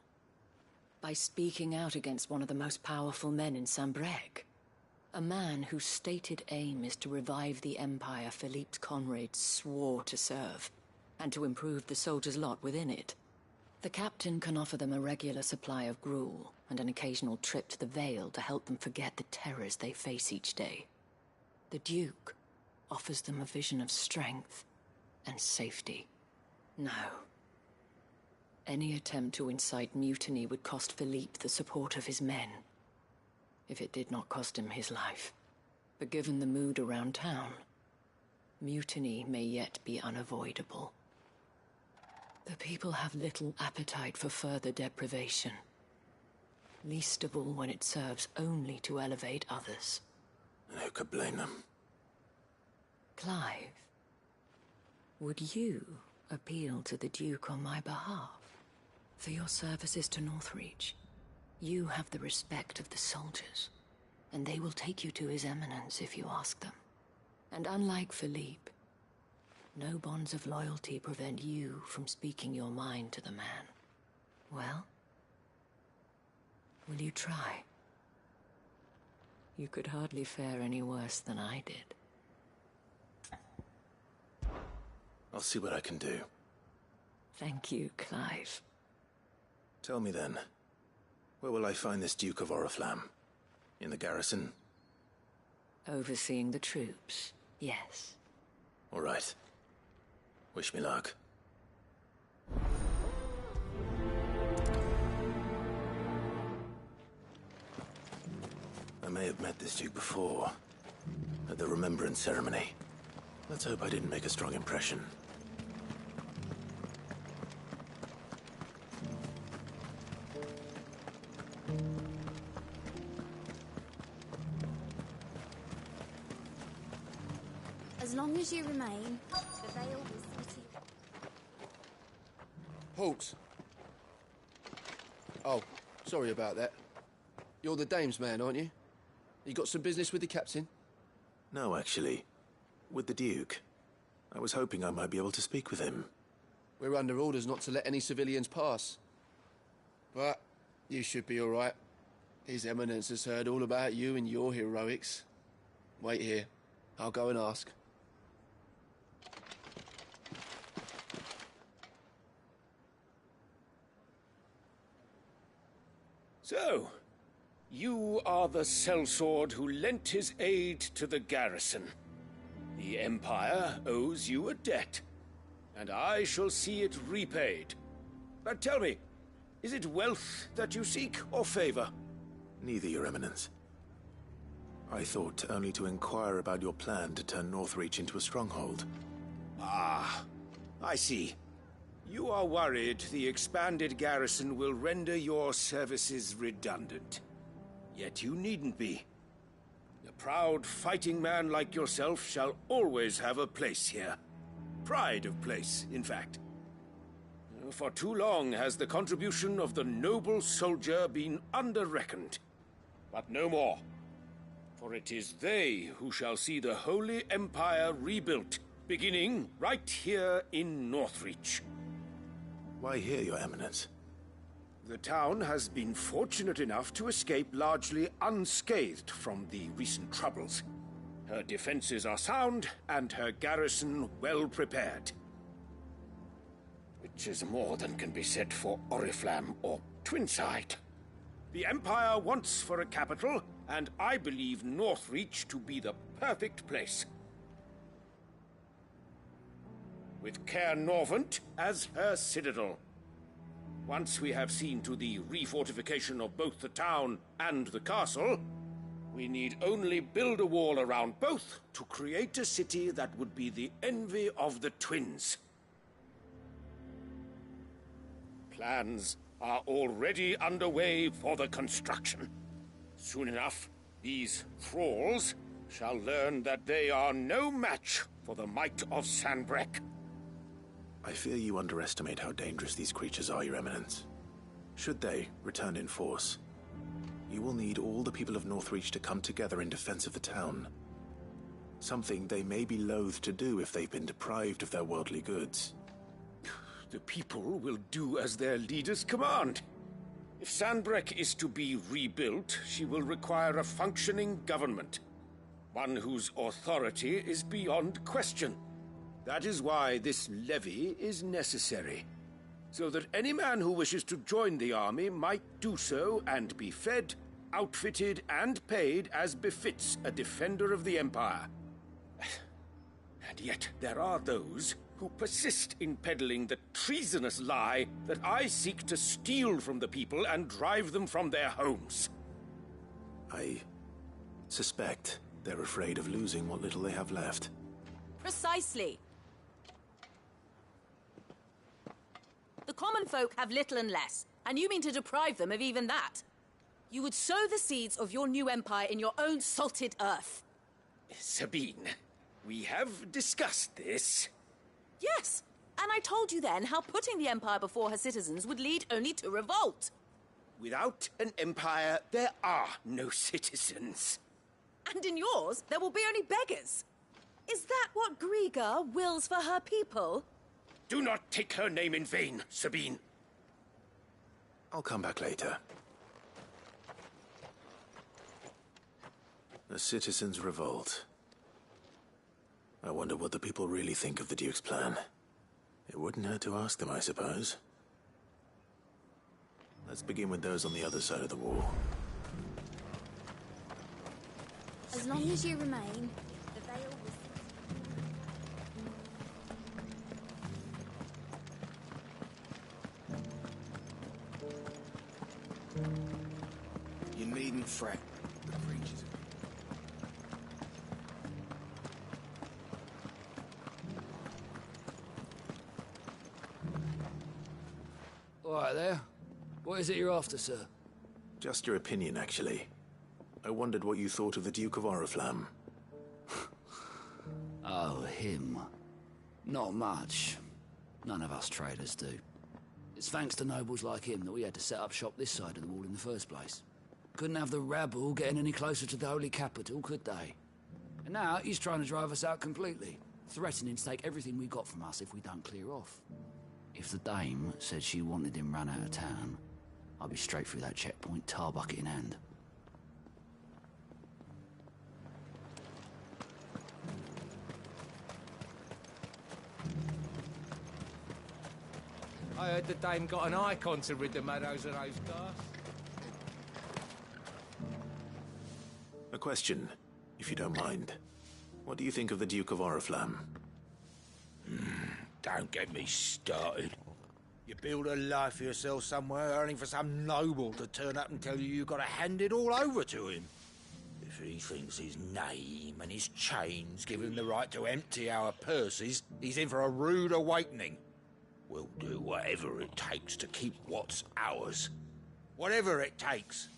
By speaking out against one of the most powerful men in Sambrek. A man whose stated aim is to revive the empire Philippe's comrades swore to serve, and to improve the soldiers' lot within it. The captain can offer them a regular supply of gruel, and an occasional trip to the Vale to help them forget the terrors they face each day. The Duke offers them a vision of strength and safety. No. Any attempt to incite mutiny would cost Philippe the support of his men, if it did not cost him his life. But given the mood around town, mutiny may yet be unavoidable. The people have little appetite for further deprivation, least of all when it serves only to elevate others. And who could blame them? Clive, would you appeal to the Duke on my behalf? For your services to Northreach, you have the respect of the soldiers, and they will take you to His Eminence if you ask them. And unlike Philippe, no bonds of loyalty prevent you from speaking your mind to the man. Well, will you try? You could hardly fare any worse than I did. I'll see what I can do. Thank you, Clive. Tell me then, where will I find this Duke of Oriflamme? In the garrison? Overseeing the troops, yes. All right. Wish me luck. I may have met this Duke before, at the Remembrance Ceremony. Let's hope I didn't make a strong impression. As long as you remain, the Vale will city. Halt! Oh, sorry about that. You're the dame's man, aren't you? You got some business with the captain? No, actually. With the Duke. I was hoping I might be able to speak with him. We're under orders not to let any civilians pass. But you should be all right. His Eminence has heard all about you and your heroics. Wait here. I'll go and ask. So, you are the sellsword who lent his aid to the garrison. The Empire owes you a debt, and I shall see it repaid. But tell me, is it wealth that you seek, or favor? Neither, Your Eminence. I thought only to inquire about your plan to turn Northreach into a stronghold. Ah, I see. You are worried the expanded garrison will render your services redundant. Yet you needn't be. The proud fighting man like yourself shall always have a place here. Pride of place, in fact. For too long has the contribution of the noble soldier been under-reckoned. But no more. For it is they who shall see the Holy Empire rebuilt, beginning right here in Northreach. Why here, Your Eminence? The town has been fortunate enough to escape largely unscathed from the recent troubles. Her defenses are sound, and her garrison well prepared. Which is more than can be said for Oriflamme or Twinside. The Empire wants for a capital, and I believe Northreach to be the perfect place. With Caer Norvent as her citadel. Once we have seen to the refortification of both the town and the castle, we need only build a wall around both to create a city that would be the envy of the twins. Plans are already underway for the construction. Soon enough, these thralls shall learn that they are no match for the might of Sanbreque. I fear you underestimate how dangerous these creatures are, Your Eminence. Should they return in force, you will need all the people of Northreach to come together in defense of the town. Something they may be loath to do if they've been deprived of their worldly goods. The people will do as their leaders command. If Sanbreque is to be rebuilt, she will require a functioning government. One whose authority is beyond question. That is why this levy is necessary. So that any man who wishes to join the army might do so and be fed, outfitted, and paid as befits a defender of the Empire. And yet there are those who persist in peddling the treasonous lie that I seek to steal from the people and drive them from their homes. I suspect they're afraid of losing what little they have left. Precisely. The common folk have little and less, and you mean to deprive them of even that. You would sow the seeds of your new empire in your own salted earth. Sabine, we have discussed this. Yes, and I told you then how putting the empire before her citizens would lead only to revolt. Without an empire, there are no citizens. And in yours, there will be only beggars. Is that what Griga wills for her people? Do not take her name in vain, Sabine. I'll come back later. A citizens' revolt. I wonder what the people really think of the Duke's plan. It wouldn't hurt to ask them, I suppose. Let's begin with those on the other side of the wall. As long as you remain, the veil will... You needn't fret. The creatures All right there. What is it you're after, sir? Just your opinion, actually. I wondered what you thought of the Duke of Oriflamme. Oh, him. Not much. None of us traders do. It's thanks to nobles like him that we had to set up shop this side of the wall in the first place. Couldn't have the rabble getting any closer to the holy capital, could they? And now he's trying to drive us out completely, threatening to take everything we got from us if we don't clear off. If the dame said she wanted him run out of town, I'd be straight through that checkpoint, tar bucket in hand. I heard the dame got an icon to rid the meadows of those ghast. A question, if you don't mind. What do you think of the Duke of Oriflamme? Don't get me started. You build a life for yourself somewhere, earning for some noble to turn up and tell you you've got to hand it all over to him. If he thinks his name and his chains give him the right to empty our purses, he's in for a rude awakening. We'll do whatever it takes to keep what's ours. Whatever it takes.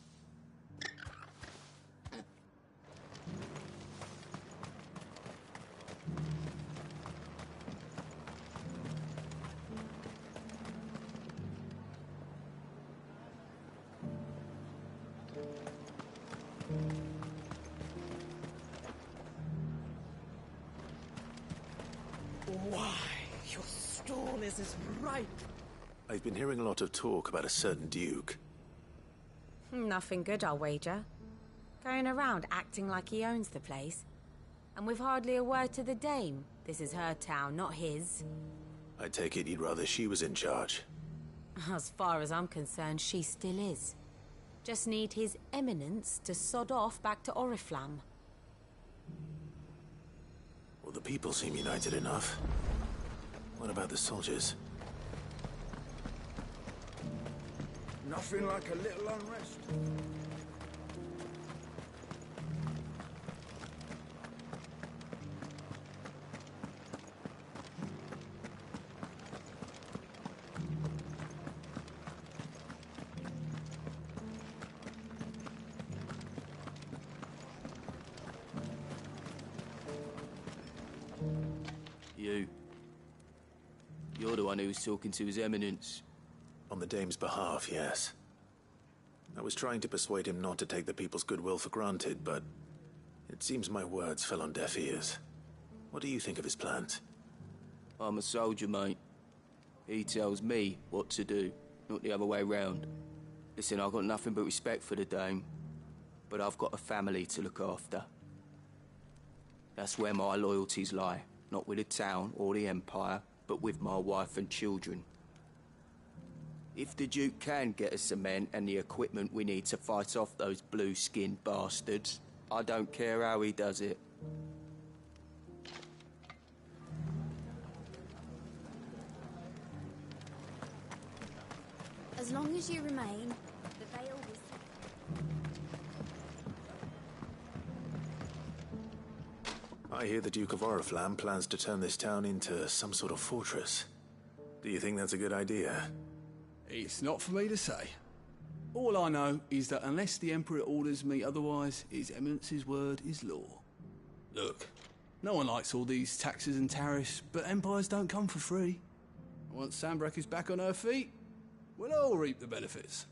Why, your stall is as ripe. I've been hearing a lot of talk about a certain duke. Nothing good, I'll wager. Going around acting like he owns the place. And with hardly a word to the dame. This is her town, not his. I take it you'd rather she was in charge. As far as I'm concerned, she still is. Just need his eminence to sod off back to Oriflamme. Well, the people seem united enough. What about the soldiers? Nothing like a little unrest. You're the one who was talking to His Eminence. On the dame's behalf, yes. I was trying to persuade him not to take the people's goodwill for granted, but it seems my words fell on deaf ears. What do you think of his plans? I'm a soldier, mate. He tells me what to do, not the other way round. Listen, I've got nothing but respect for the dame, but I've got a family to look after. That's where my loyalties lie, not with the town or the Empire, but with my wife and children. If the Duke can get us the men and the equipment we need to fight off those blue-skinned bastards, I don't care how he does it. As long as you remain, the veil will... I hear the Duke of Oriflamme plans to turn this town into some sort of fortress. Do you think that's a good idea? It's not for me to say. All I know is that unless the Emperor orders me otherwise, His Eminence's word is law. Look, no one likes all these taxes and tariffs, but empires don't come for free. Once Sanbreque is back on her feet, we'll all reap the benefits.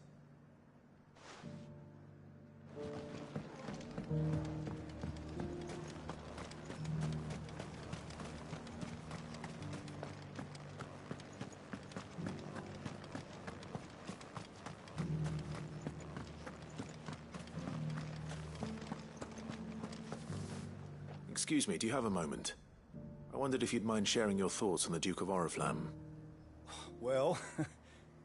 Excuse me, do you have a moment? I wondered if you'd mind sharing your thoughts on the Duke of Oriflamme. Well,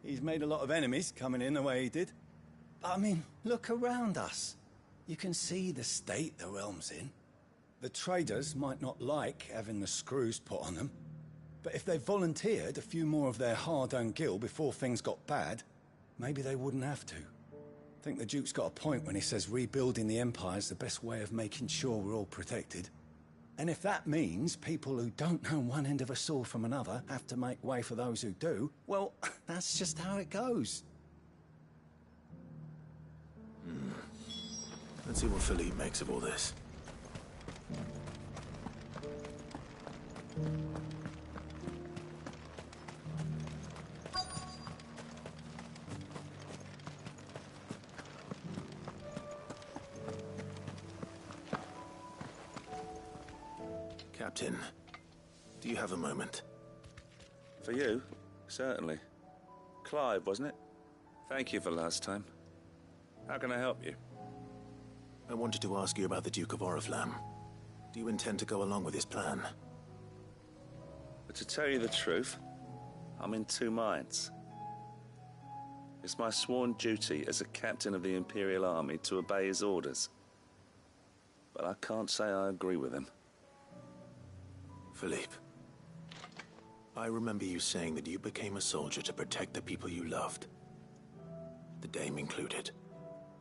he's made a lot of enemies coming in the way he did. But I mean, look around us. You can see the state the realm's in. The traders might not like having the screws put on them, but if they volunteered a few more of their hard-earned gil before things got bad, maybe they wouldn't have to. I think the Duke's got a point when he says rebuilding the Empire's the best way of making sure we're all protected. And if that means people who don't know one end of a sword from another have to make way for those who do, well, that's just how it goes. Let's see what Philippe makes of all this. Captain, do you have a moment? For you? Certainly. Clive, wasn't it? Thank you for last time. How can I help you? I wanted to ask you about the Duke of Oriflamme. Do you intend to go along with his plan? But to tell you the truth, I'm in two minds. It's my sworn duty as a captain of the Imperial Army to obey his orders. But I can't say I agree with him. Philippe, I remember you saying that you became a soldier to protect the people you loved. The Dame included.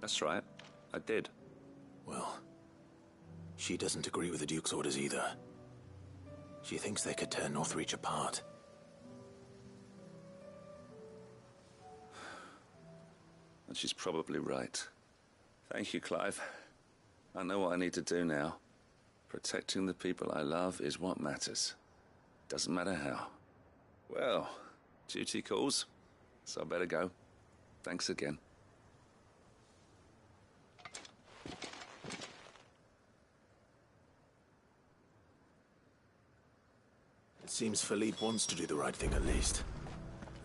That's right, I did. Well, she doesn't agree with the Duke's orders either. She thinks they could tear Northreach apart. And she's probably right. Thank you, Clive. I know what I need to do now. Protecting the people I love is what matters. Doesn't matter how. Well, duty calls, so I better go. Thanks again. It seems Philippe wants to do the right thing at least.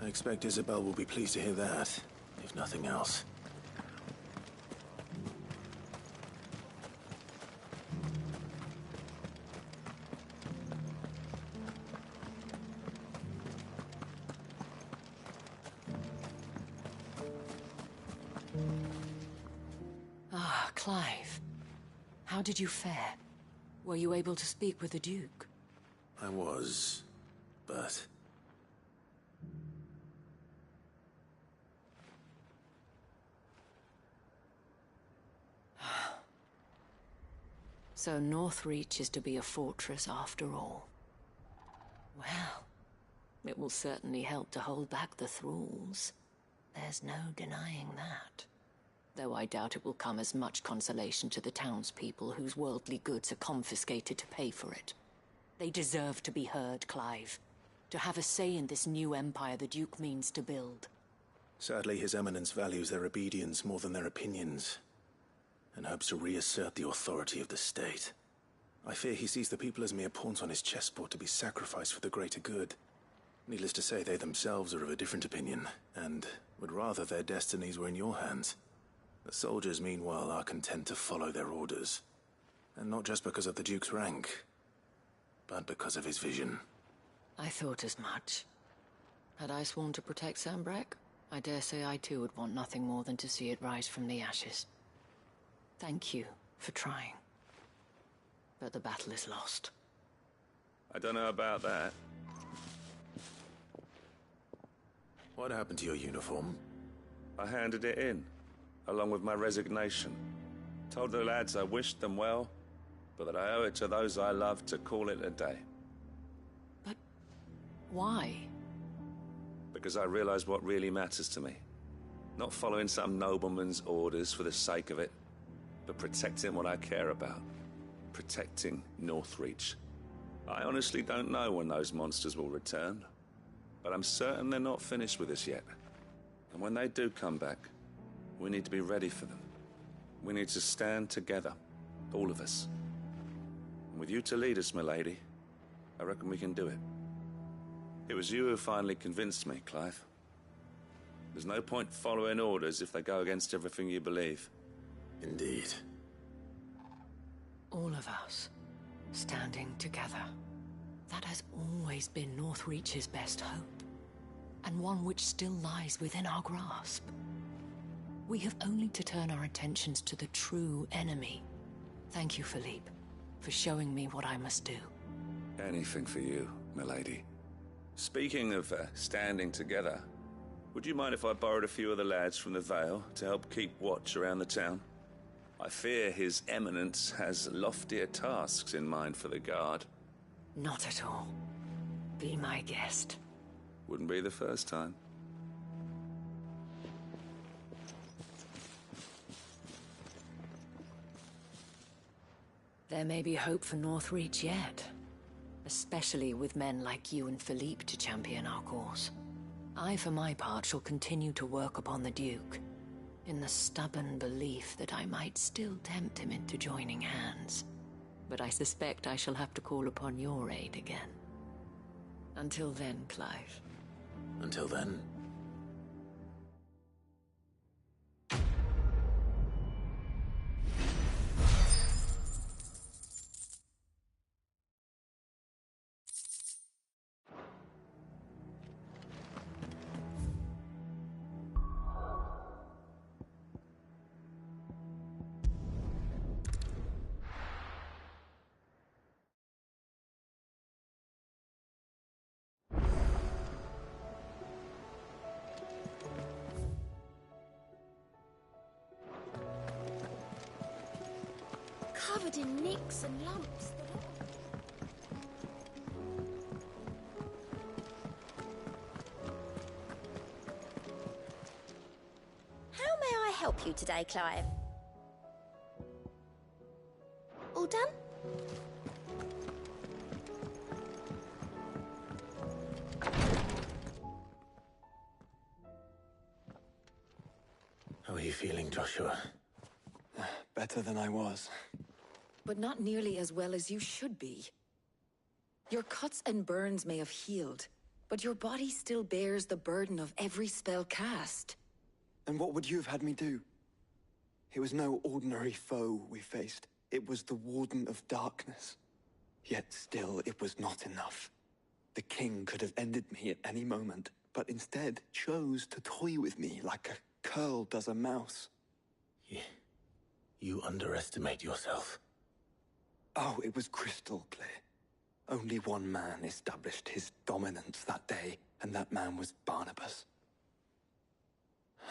I expect Isabel will be pleased to hear that, if nothing else. Ah, Clive. How did you fare? Were you able to speak with the Duke? I was, but... So Northreach is to be a fortress after all. Well, it will certainly help to hold back the thralls. There's no denying that. Though I doubt it will come as much consolation to the townspeople whose worldly goods are confiscated to pay for it. They deserve to be heard, Clive. To have a say in this new empire the Duke means to build. Sadly, His Eminence values their obedience more than their opinions, and hopes to reassert the authority of the state. I fear he sees the people as mere pawns on his chessboard to be sacrificed for the greater good. Needless to say, they themselves are of a different opinion, and would rather their destinies were in your hands. The soldiers, meanwhile, are content to follow their orders. And not just because of the Duke's rank, but because of his vision. I thought as much. Had I sworn to protect Sambrek, I dare say I too would want nothing more than to see it rise from the ashes. Thank you for trying. But the battle is lost. I don't know about that. What happened to your uniform? I handed it in, along with my resignation. Told the lads I wished them well, but that I owe it to those I love to call it a day. But why? Because I realize what really matters to me. Not following some nobleman's orders for the sake of it, but protecting what I care about. Protecting Northreach. I honestly don't know when those monsters will return, but I'm certain they're not finished with us yet. And when they do come back, we need to be ready for them. We need to stand together, all of us. And with you to lead us, milady, I reckon we can do it. It was you who finally convinced me, Clive. There's no point following orders if they go against everything you believe. Indeed. All of us, standing together. That has always been Northreach's best hope, and one which still lies within our grasp. We have only to turn our attentions to the true enemy. Thank you, Philippe, for showing me what I must do. Anything for you, milady. Speaking of standing together, would you mind if I borrowed a few of the lads from the Vale to help keep watch around the town? I fear His Eminence has loftier tasks in mind for the guard. Not at all. Be my guest. Wouldn't be the first time. There may be hope for Northreach yet. Especially with men like you and Philippe to champion our cause. I, for my part, shall continue to work upon the Duke, in the stubborn belief that I might still tempt him into joining hands. But I suspect I shall have to call upon your aid again. Until then, Clive. Until then. Covered in nicks and lumps. How may I help you today, Clive? All done? How are you feeling, Joshua? Better than I was. But not nearly as well as you should be. Your cuts and burns may have healed, but your body still bears the burden of every spell cast. And what would you have had me do? It was no ordinary foe we faced. It was the Warden of Darkness. Yet still, it was not enough. The king could have ended me at any moment, but instead chose to toy with me like a curl does a mouse. You underestimate yourself. Oh, it was crystal clear. Only one man established his dominance that day, and that man was Barnabas.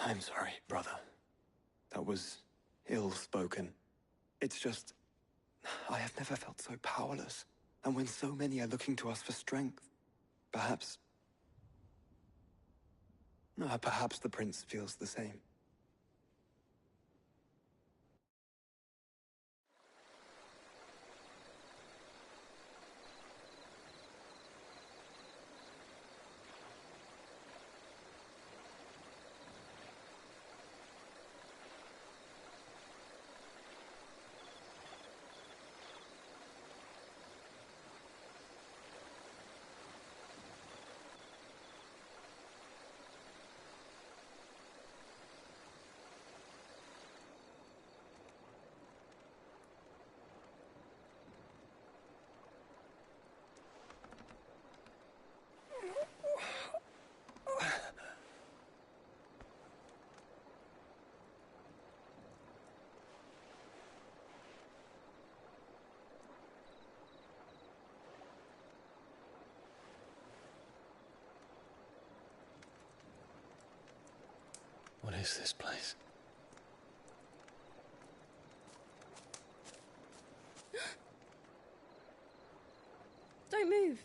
I'm sorry, brother. That was ill-spoken. It's just, I have never felt so powerless. And when so many are looking to us for strength, perhaps the prince feels the same. What is this place? Don't move.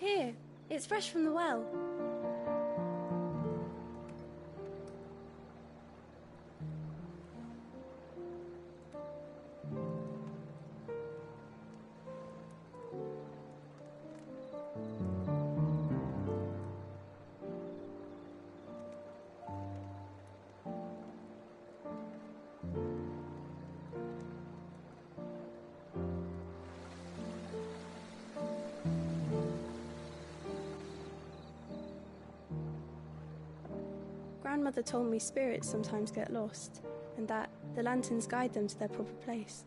Here, it's fresh from the well. Grandmother told me spirits sometimes get lost, and that the lanterns guide them to their proper place.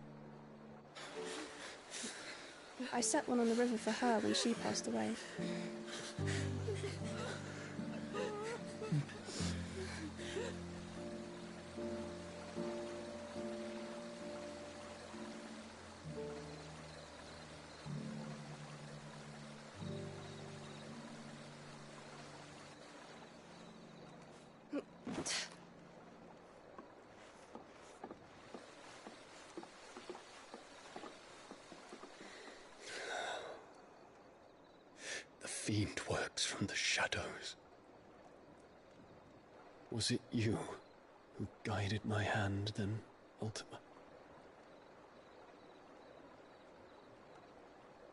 I set one on the river for her when she passed away. The fiend works from the shadows. Was it you who guided my hand then, Ultima?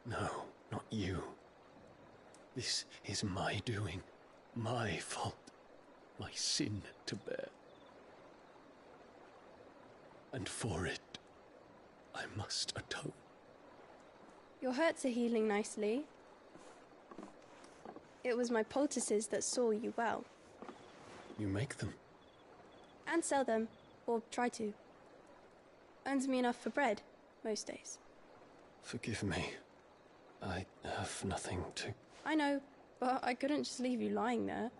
No, not you. This is my doing, my fault, my sin to bear. And for it, I must atone. Your hurts are healing nicely. It was my poultices that saw you well. You make them? And sell them, or try to. Earns me enough for bread, most days. Forgive me. I have nothing to... I know, but I couldn't just leave you lying there.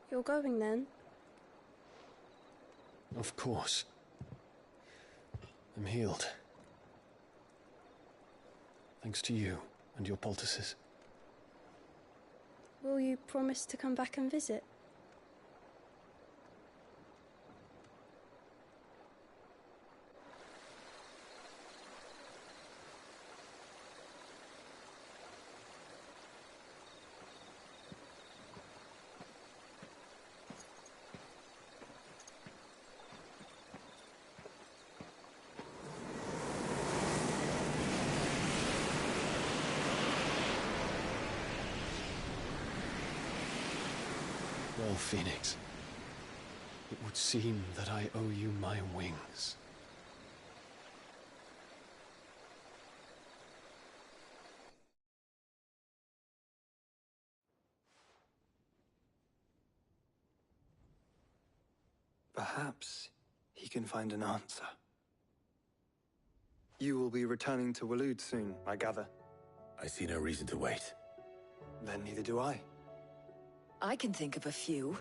You're going then? Of course. I'm healed. Thanks to you and your poultices. Will you promise to come back and visit? Well, Phoenix, it would seem that I owe you my wings. Perhaps he can find an answer. You will be returning to Waloed soon, I gather. I see no reason to wait. Then neither do I. I can think of a few,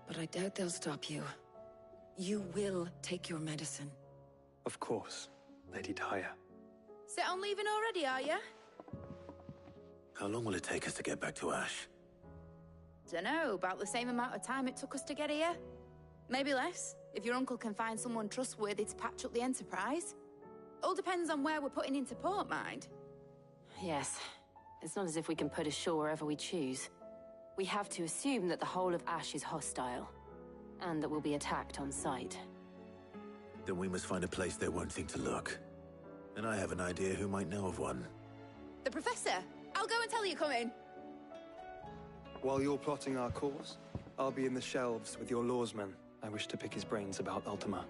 but I doubt they'll stop you. You will take your medicine. Of course, Lady Daya. Set on leaving already, are you? How long will it take us to get back to Ash? Dunno, about the same amount of time it took us to get here. Maybe less, if your uncle can find someone trustworthy to patch up the Enterprise. All depends on where we're putting into port, mind. Yes. It's not as if we can put ashore wherever we choose. We have to assume that the whole of Ash is hostile, and that we'll be attacked on sight. Then we must find a place they won't think to look. And I have an idea who might know of one. The Professor! I'll go and tell you come in. While you're plotting our course, I'll be in the shelves with your lawsman. I wish to pick his brains about Ultima.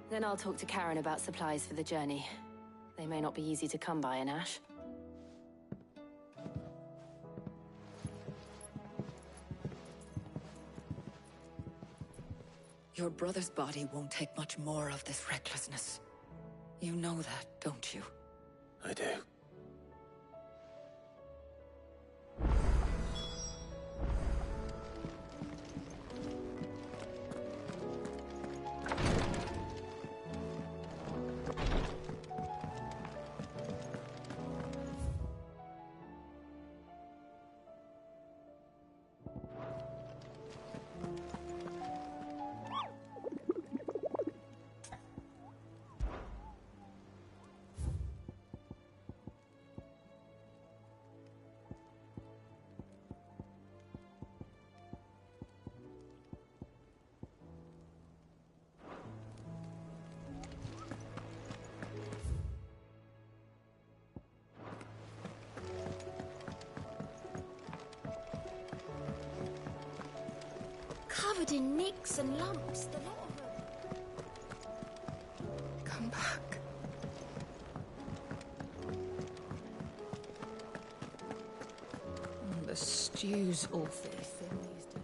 Then I'll talk to Karen about supplies for the journey. They may not be easy to come by in Ash. Your brother's body won't take much more of this recklessness. You know that, don't you? I do. Covered in nicks and lumps, the lot of them. Come back. The stew's awfully thin these days.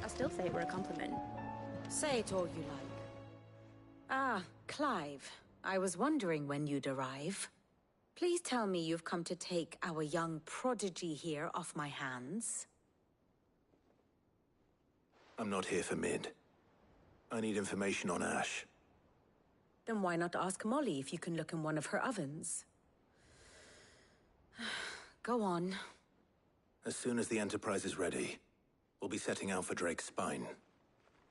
Still say it were a compliment. Say it all you like. Ah, Clive. I was wondering when you'd arrive. Please tell me you've come to take our young prodigy here off my hands. I'm not here for Mid. I need information on Ash. Then why not ask Molly if you can look in one of her ovens? Go on. As soon as the Enterprise is ready, we'll be setting out for Drake's Spine.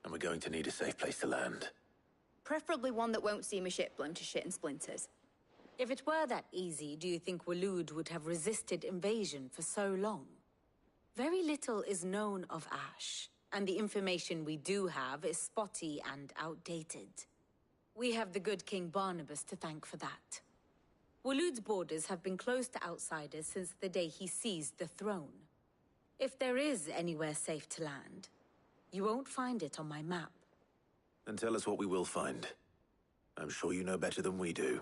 And we're going to need a safe place to land. Preferably one that won't see my ship blown to shit and splinters. If it were that easy, do you think Waloed would have resisted invasion for so long? Very little is known of Ash, and the information we do have is spotty and outdated. We have the good King Barnabas to thank for that. Waloed's borders have been closed to outsiders since the day he seized the throne. If there is anywhere safe to land, you won't find it on my map. Then tell us what we will find. I'm sure you know better than we do.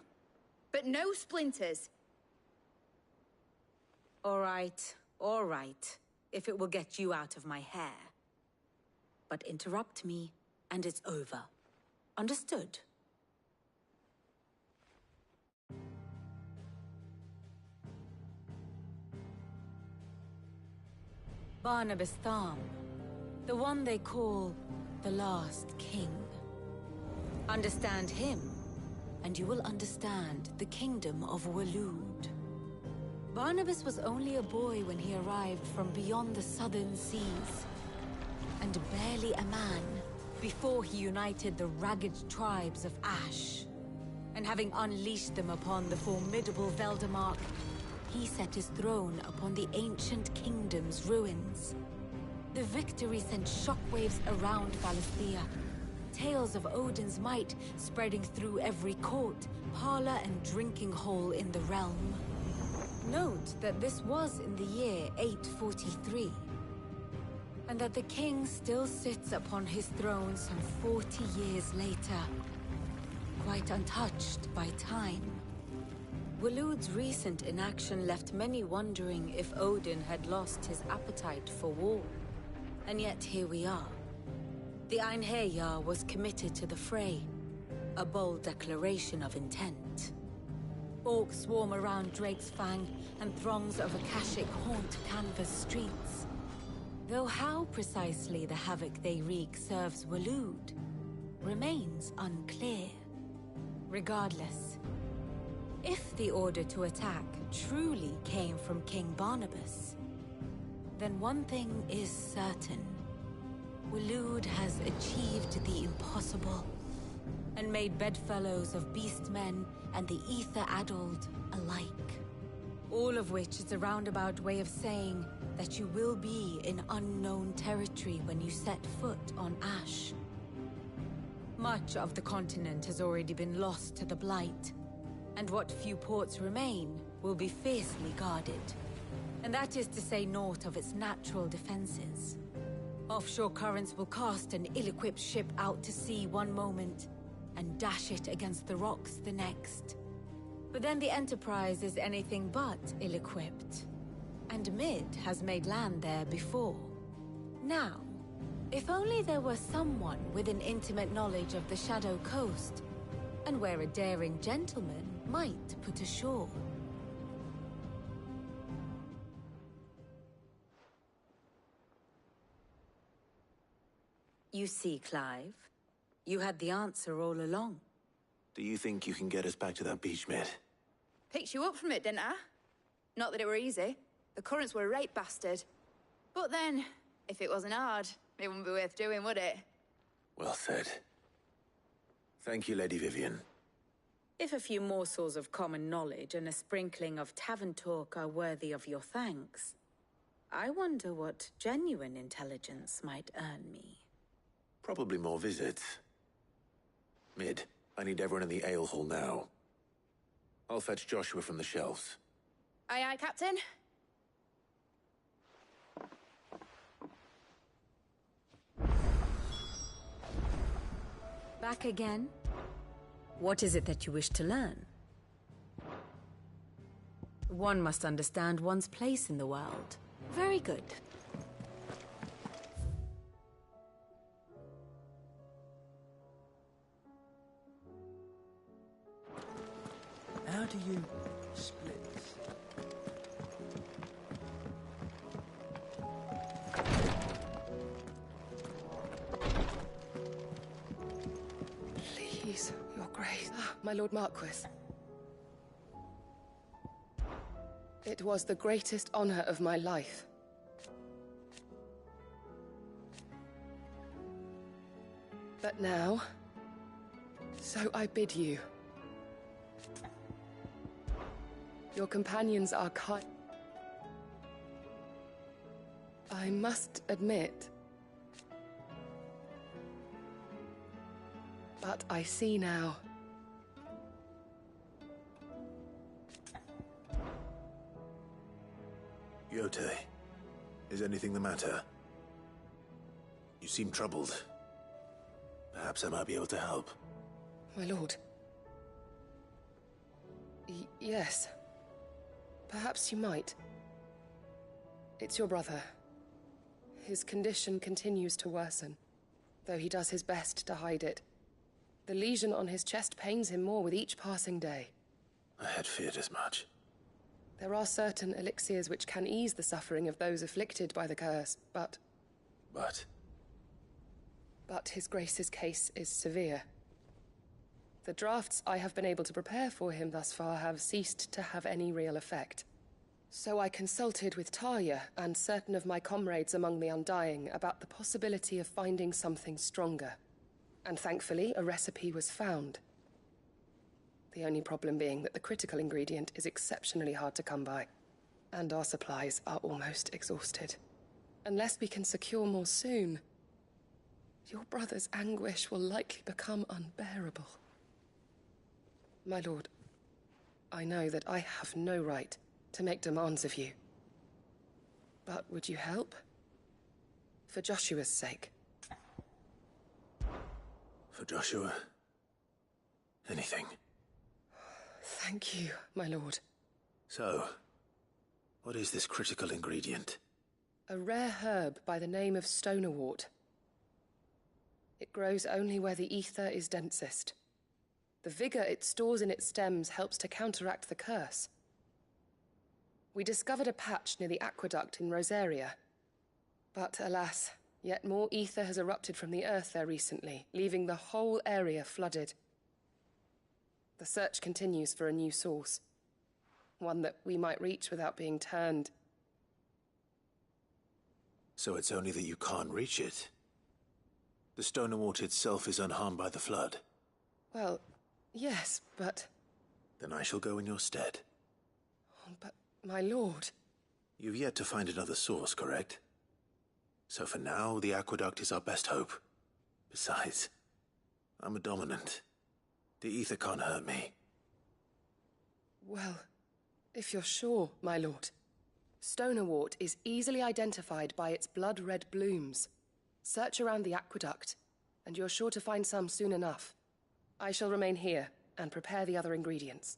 But no splinters. All right, if it will get you out of my hair. But interrupt me, and it's over. Understood? Barnabas Tham, the one they call the Last King. Understand him, and you will understand the kingdom of Waloed. Barnabas was only a boy when he arrived from beyond the southern seas, and barely a man before he united the ragged tribes of Ash. And having unleashed them upon the formidable Veldamark, he set his throne upon the ancient kingdom's ruins. The victory sent shockwaves around Valisthea, tales of Odin's might spreading through every court, parlor, and drinking hole in the realm. Note that this was in the year 843, and that the king still sits upon his throne some 40 years later, quite untouched by time. Waloed's recent inaction left many wondering if Odin had lost his appetite for war. And yet here we are. The Einherjar was committed to the fray, a bold declaration of intent. Orcs swarm around Drake's Fang, and throngs of Akashic haunt Canva's streets. Though how precisely the havoc they wreak serves Waloed remains unclear. Regardless, if the order to attack truly came from King Barnabas, then one thing is certain. Waloed has achieved the impossible, and made bedfellows of beastmen and the ether-addled alike. All of which is a roundabout way of saying that you will be in unknown territory when you set foot on Ash. Much of the continent has already been lost to the Blight, and what few ports remain will be fiercely guarded. And that is to say naught of its natural defenses. Offshore currents will cast an ill-equipped ship out to sea one moment, and dash it against the rocks the next. But then the Enterprise is anything but ill-equipped, and Mid has made land there before. Now, if only there were someone with an intimate knowledge of the Shadow Coast, and where a daring gentleman might put ashore. You see, Clive, you had the answer all along. Do you think you can get us back to that beach, Mid? Picked you up from it, didn't I? Not that it were easy. The currents were a right bastard. But then, if it wasn't hard, it wouldn't be worth doing, would it? Well said. Thank you, Lady Vivian. If a few morsels of common knowledge and a sprinkling of tavern talk are worthy of your thanks, I wonder what genuine intelligence might earn me. Probably more visits. Mid, I need everyone in the ale hall now. I'll fetch Joshua from the shelves. Aye, aye, Captain. Back again? What is it that you wish to learn? One must understand one's place in the world. Very good. How do you split? Please, Your Grace. Ah, my Lord Marquis. It was the greatest honor of my life. But now, so I bid you. Your companions are kind. I must admit, but I see now. Yote, is anything the matter? You seem troubled. Perhaps I might be able to help. My lord. Yes. Perhaps you might. It's your brother. His condition continues to worsen, though he does his best to hide it. The lesion on his chest pains him more with each passing day. I had feared as much. There are certain elixirs which can ease the suffering of those afflicted by the curse, but... But His Grace's case is severe. The drafts I have been able to prepare for him thus far have ceased to have any real effect. So I consulted with Talia and certain of my comrades among the Undying about the possibility of finding something stronger. And thankfully, a recipe was found. The only problem being that the critical ingredient is exceptionally hard to come by, and our supplies are almost exhausted. Unless we can secure more soon, your brother's anguish will likely become unbearable. My lord, I know that I have no right to make demands of you. But would you help? For Joshua's sake. For Joshua? Anything. Thank you, my lord. So, what is this critical ingredient? A rare herb by the name of stonerwort. It grows only where the ether is densest. The vigor it stores in its stems helps to counteract the curse. We discovered a patch near the aqueduct in Rosaria. But alas, yet more ether has erupted from the earth there recently, leaving the whole area flooded. The search continues for a new source. One that we might reach without being turned. So it's only that you can't reach it? The stonerwort itself is unharmed by the flood? Well, yes, but... Then I shall go in your stead. Oh, but, my lord... You've yet to find another source, correct? So for now, the aqueduct is our best hope. Besides, I'm a dominant. The ether can't hurt me. Well, if you're sure, my lord. Stonerwort is easily identified by its blood-red blooms. Search around the aqueduct, and you're sure to find some soon enough. I shall remain here and prepare the other ingredients.